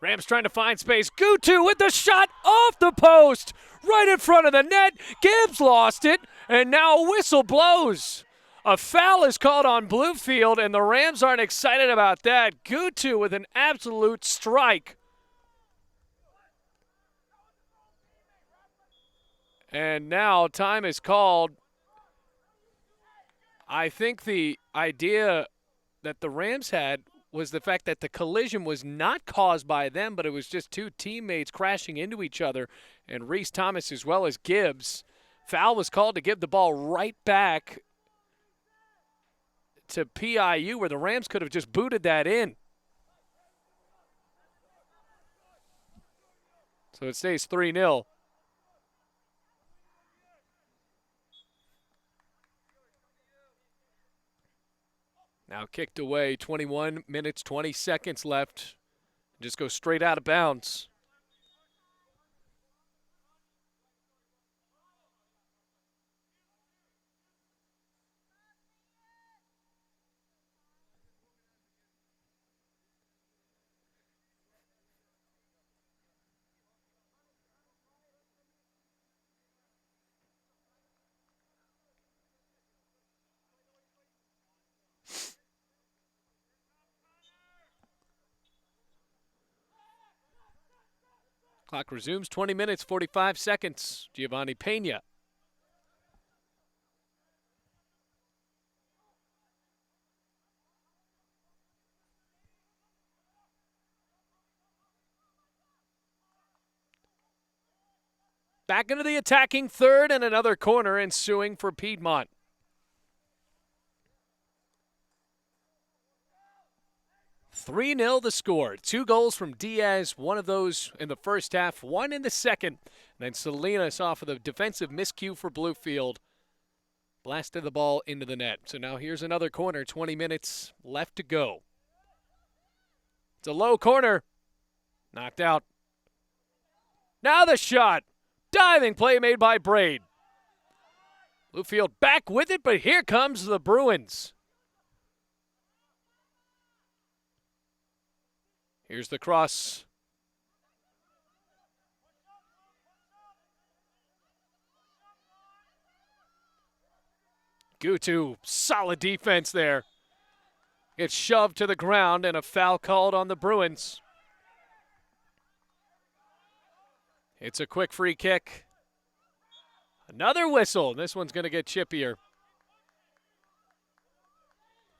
Rams trying to find space. Gutu with the shot off the post. Right in front of the net. Gibbs lost it, and now a whistle blows. A foul is called on Bluefield, and the Rams aren't excited about that. Gutu with an absolute strike. And now time is called. I think the idea that the Rams had was the fact that the collision was not caused by them, but it was just 2 teammates crashing into each other, and Reese Thomas as well as Gibbs. Foul was called to give the ball right back to PIU, where the Rams could have just booted that in. So it stays 3-0. Now kicked away, 21 minutes, 20 seconds left. Just go straight out of bounds. Clock resumes, 20 minutes, 45 seconds. Giovanni Pena. Back into the attacking third and another corner ensuing for Piedmont. "3-0 the score. 2 goals from Diaz, one of those in the first half, one in the second. And then Salinas off of the defensive miscue for Bluefield. Blasted the ball into the net. So now here's another corner, 20 minutes left to go. It's a low corner. Knocked out. Now the shot. Diving play made by Braid. Bluefield back with it, but here comes the Bruins. Here's the cross. Gutu, solid defense there. Gets shoved to the ground and a foul called on the Bruins. It's a quick free kick. Another whistle. This one's going to get chippier.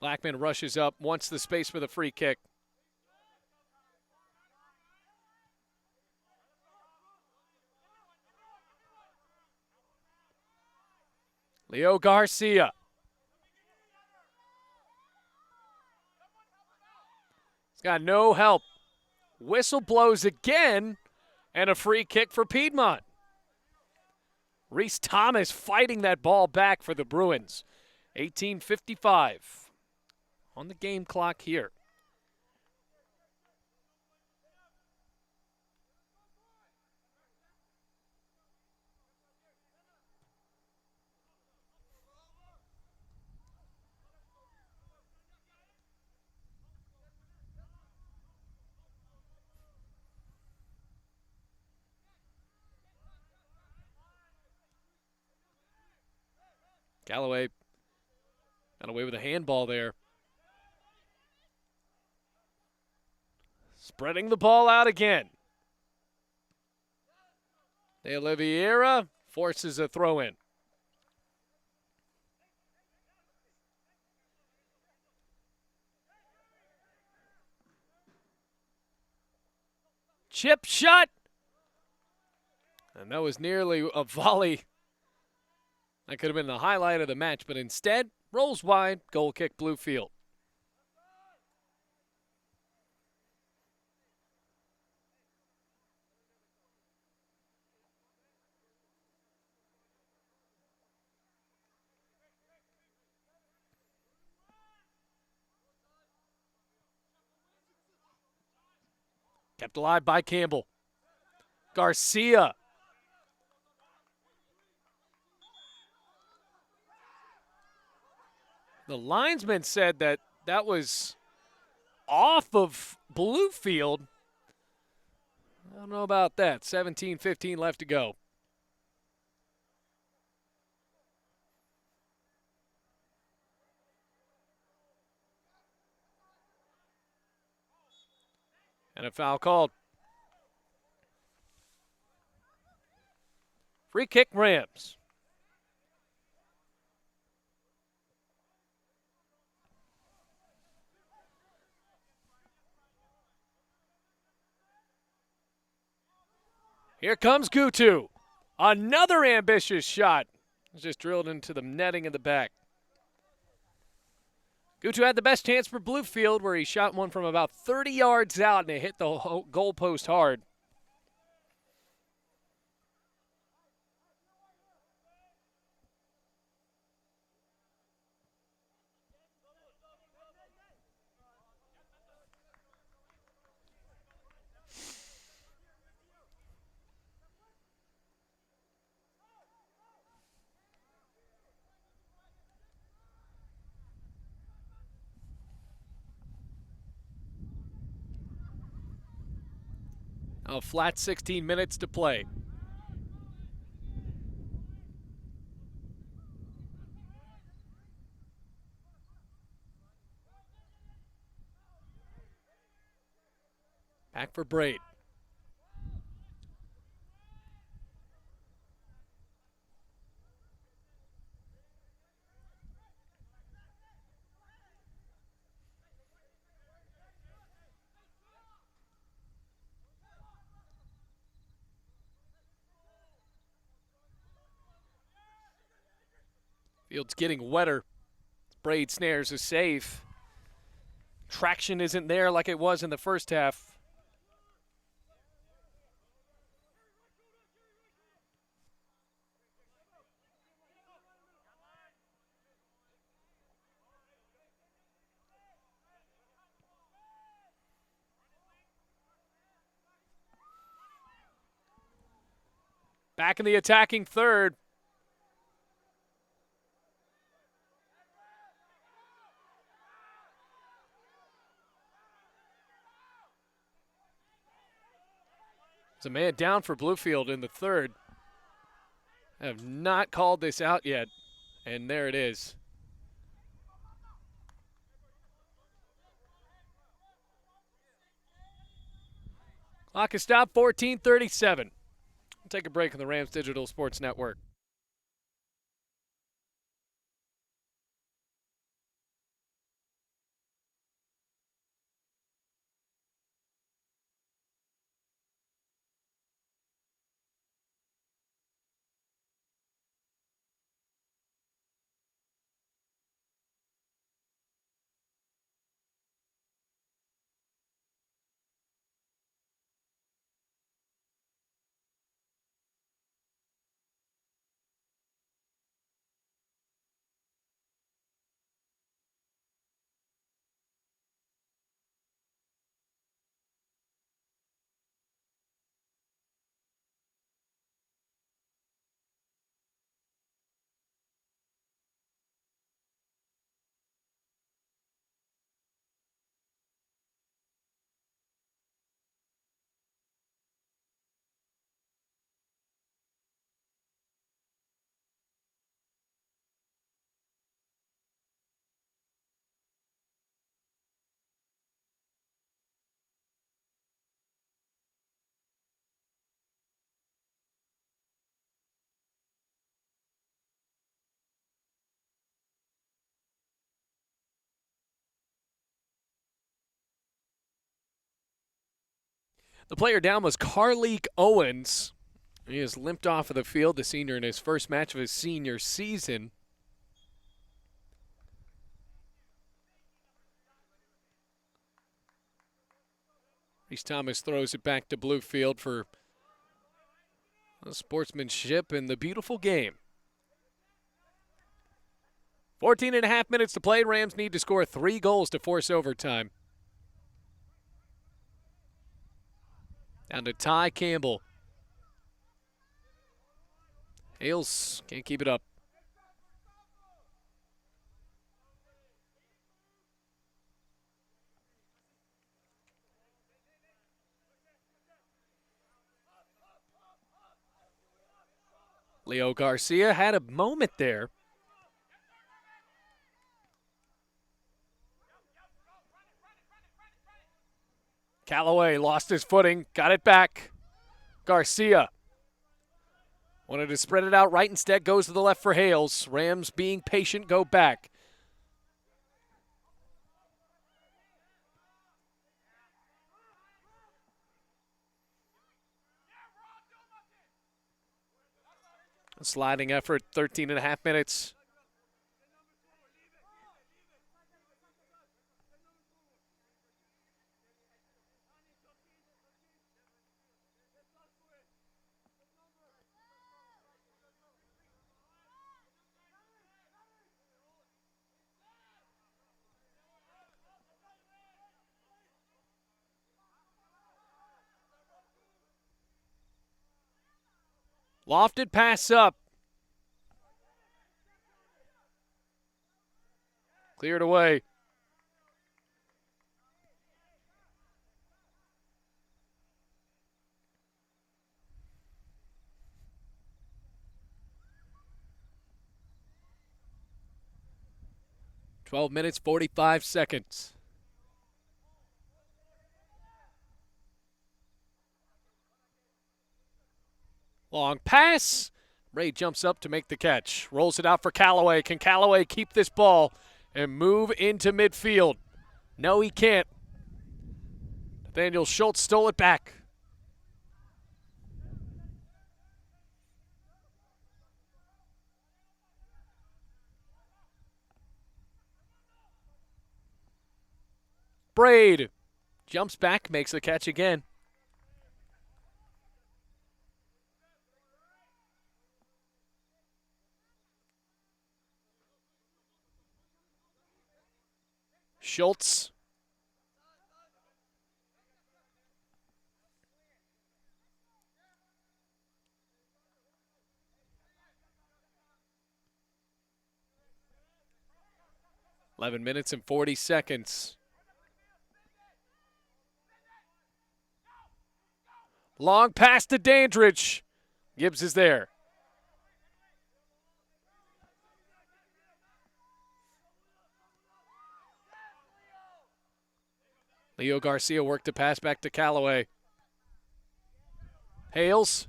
Blackman rushes up, wants the space for the free kick. Leo Garcia. He's got no help. Whistle blows again, and a free kick for Piedmont. Reese Thomas fighting that ball back for the Bruins. 18:55 on the game clock here. Galloway got away with a handball there. Spreading the ball out again. De Oliveira forces a throw in. Chip shot. And that was nearly a volley. That could have been the highlight of the match, but instead, rolls wide, goal kick Bluefield. Kept alive by Campbell. Garcia. The linesman said that that was off of Bluefield. I don't know about that. 17-15 left to go. And a foul called. Free kick Rams. Here comes Gutu. Another ambitious shot. It's just drilled into the netting in the back. Gutu had the best chance for Bluefield, where he shot one from about 30 yards out and it hit the goalpost hard. A flat 16 minutes to play. Back for Braid. Field's getting wetter. Braid snares is safe. Traction isn't there like it was in the first half. Back in the attacking third. There's a man down for Bluefield in the third. I have not called this out yet, and there it is. Clock is stopped, 14:37. We'll take a break on the Rams Digital Sports Network. The player down was Carleek Owens. He has limped off of the field, the senior, in his first match of his senior season. Reese Thomas throws it back to Bluefield for sportsmanship and the beautiful game. 14 and a half minutes to play. Rams need to score 3 goals to force overtime. Down to Ty Campbell. Hales can't keep it up. Leo Garcia had a moment there. Callaway lost his footing, got it back. Garcia wanted to spread it out right, instead goes to the left for Hales. Rams being patient, go back. A sliding effort, 13 and a half minutes. Lofted pass up. Cleared away. "12 minutes, 45 seconds. Long pass. Ray jumps up to make the catch. Rolls it out for Callaway. Can Callaway keep this ball and move into midfield? No, he can't. Nathaniel Schultz stole it back. Braid jumps back, makes the catch again. Schultz. Eleven minutes and 40 seconds. Long pass to Dandridge. Gibbs is there. Leo Garcia worked the pass back to Callaway. Hales.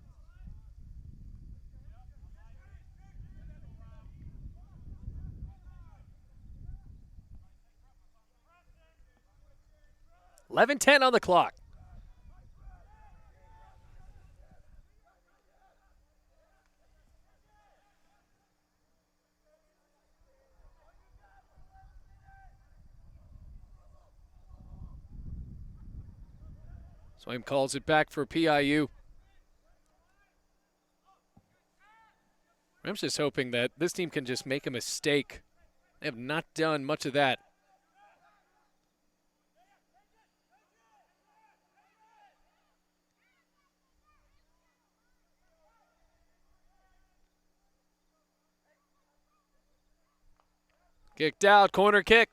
$11:10 on the clock. Swaim calls it back for PIU. Rams just hoping that this team can just make a mistake. They have not done much of that. Kicked out, corner kick.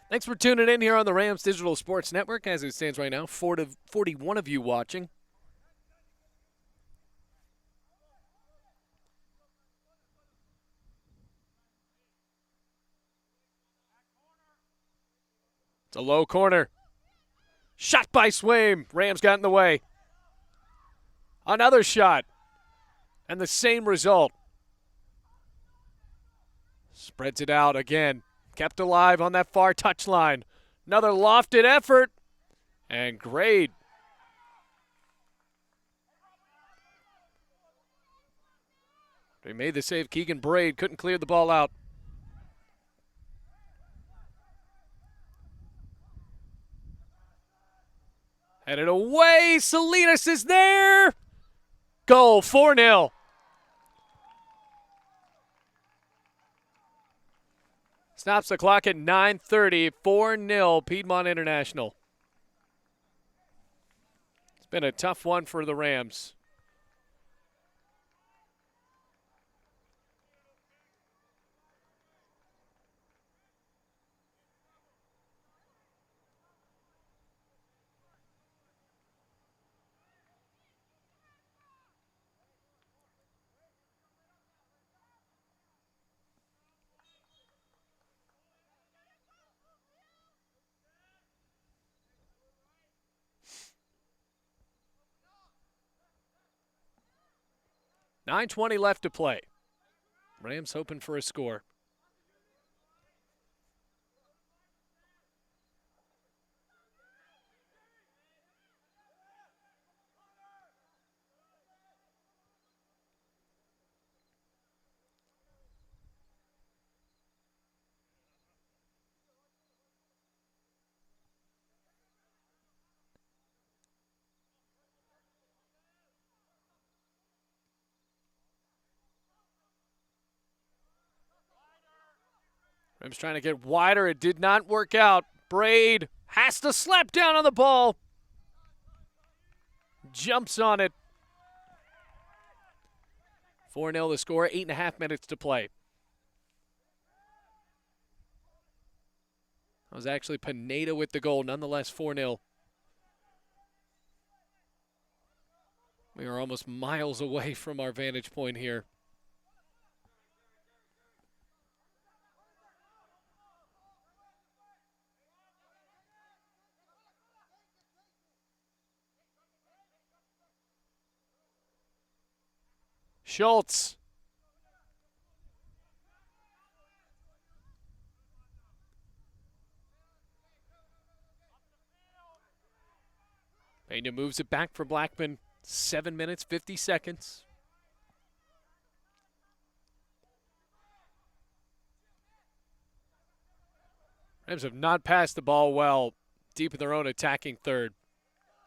Thanks for tuning in here on the Rams Digital Sports Network. As it stands right now, 41 of you watching. It's a low corner. Shot by Swaim. Rams got in the way. Another shot. And the same result. Spreads it out again. Kept alive on that far touchline. Another lofted effort. And great. They made the save. Keegan Braid couldn't clear the ball out. Headed away. Salinas is there. Goal, 4-0. Stops the clock at 9:30. 4-0 Piedmont International. It's been a tough one for the Rams. $9:20 left to play. Rams hoping for a score. Rams trying to get wider. It did not work out. Braid has to slap down on the ball. Jumps on it. 4-0 the score. 8.5 minutes to play. That was actually Pineda with the goal. Nonetheless, 4-0. We are almost miles away from our vantage point here. Schultz. Pena moves it back for Blackman. 7 minutes, 50 seconds. Rams have not passed the ball well deep in their own attacking third.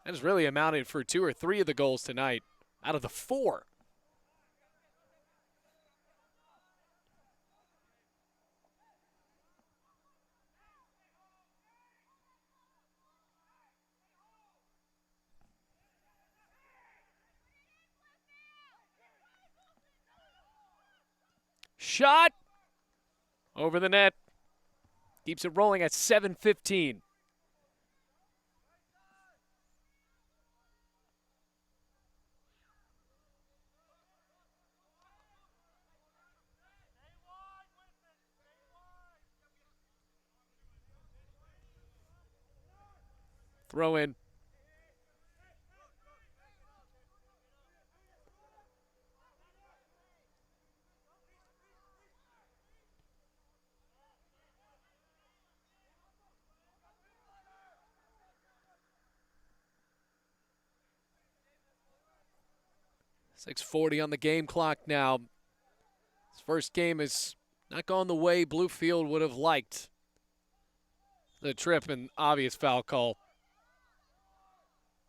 That has really amounted for 2 or 3 of the goals tonight out of the 4. Shot over the net. Keeps it rolling at 7:15. Throw in. .640 on the game clock now. This first game has not gone the way Bluefield would have liked. The trip and obvious foul call.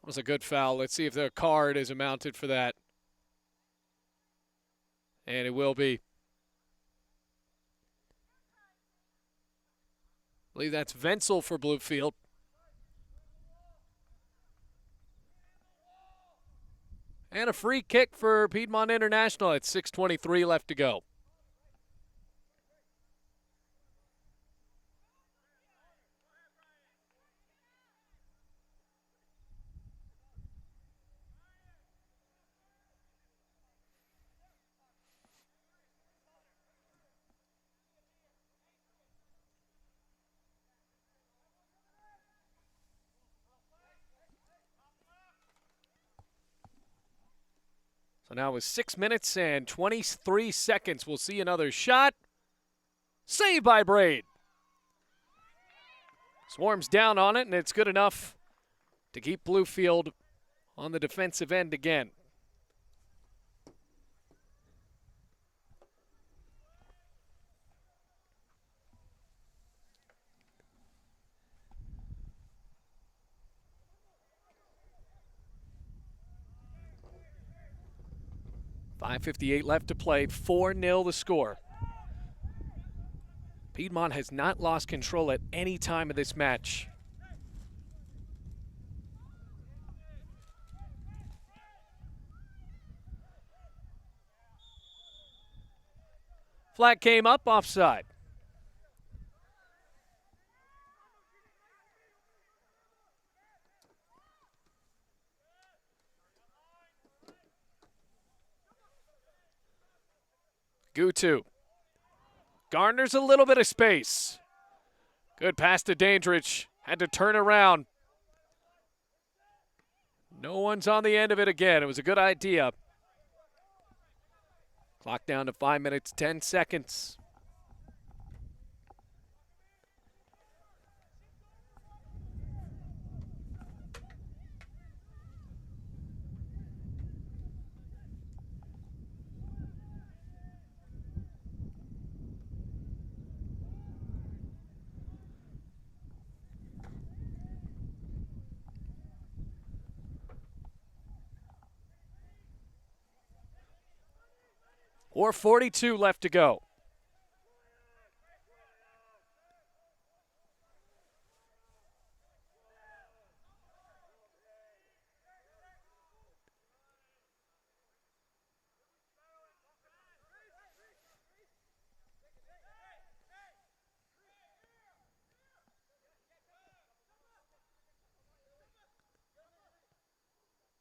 That was a good foul. Let's see if the card is amounted for that. And it will be. I believe that's Wenzel for Bluefield. And a free kick for Piedmont International at 6:23 left to go. So now with 6 minutes and 23 seconds, we'll see another shot. Saved by Braid. Swarms down on it, and it's good enough to keep Bluefield on the defensive end again. .558 left to play, 4-0 the score. Piedmont has not lost control at any time of this match. Flag came up, offside. Gutu garners a little bit of space. Good pass to Dandridge. Had to turn around. No one's on the end of it again. It was a good idea. Clock down to 5 minutes, 10 seconds. Or 42 left to go.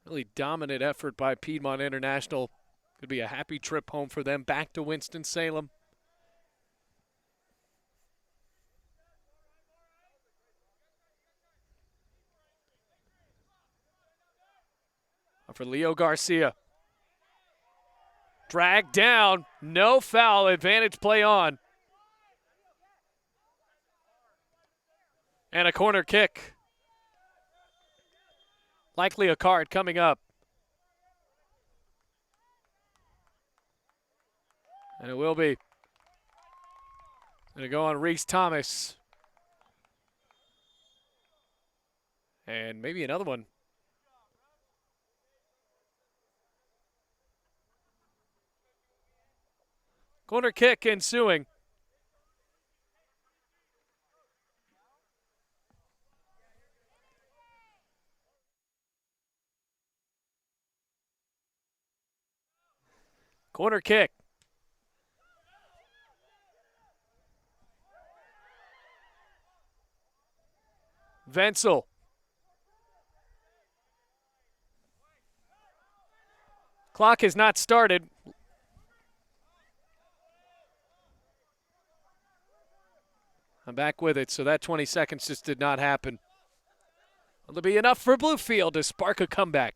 Really dominant effort by Piedmont International. Could be a happy trip home for them back to Winston-Salem. For Leo Garcia. Dragged down, no foul, advantage play on. And a corner kick. Likely a card coming up. And it will be. Going to go on Reese Thomas. And maybe another one. Corner kick ensuing. Corner kick. Wenzel. Clock has not started. I'm back with it, so that 20 seconds just did not happen. Will there be enough for Bluefield to spark a comeback?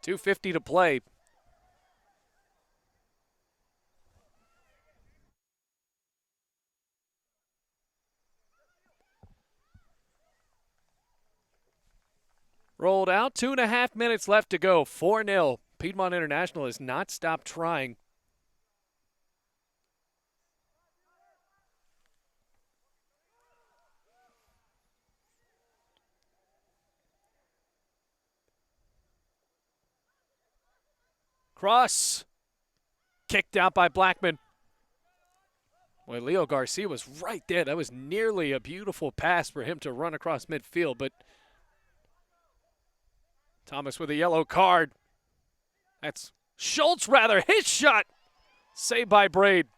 .250 to play. Rolled out, 2.5 minutes left to go, 4-0. Piedmont International has not stopped trying. Cross. Kicked out by Blackman. Well, Leo Garcia was right there. That was nearly a beautiful pass for him to run across midfield, but Thomas with a yellow card. That's Schultz, rather. His shot. Saved by Braid.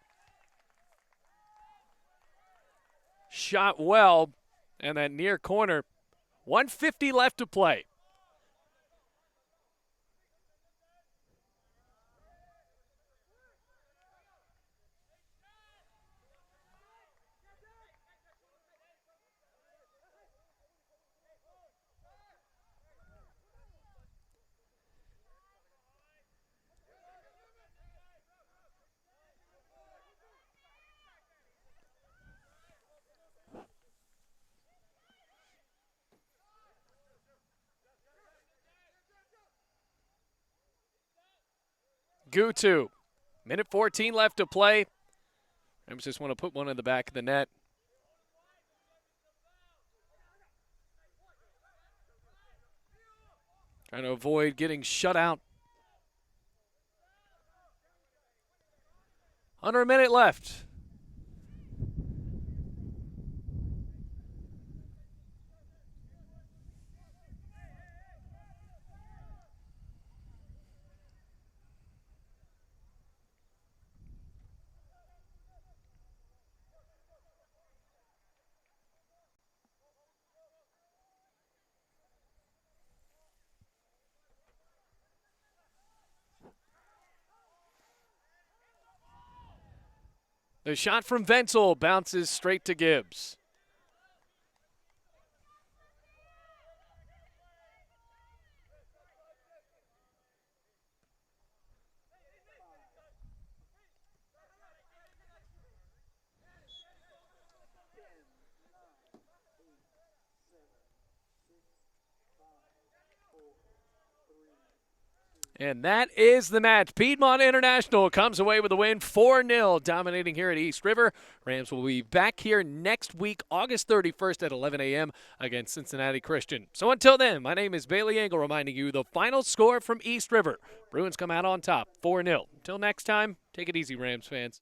Shot well, and that near corner. 1:50 left to play. Gutu. Minute 14 left to play. Rams just want to put one in the back of the net. Trying to avoid getting shut out. Under a minute left. The shot from Wenzel bounces straight to Gibbs. And that is the match. Piedmont International comes away with a win, 4-0, dominating here at East River. Rams will be back here next week, August 31st at 11 a.m. against Cincinnati Christian. So until then, my name is Bailey Engel, reminding you the final score from East River. Bruins come out on top, 4-0. Until next time, take it easy, Rams fans.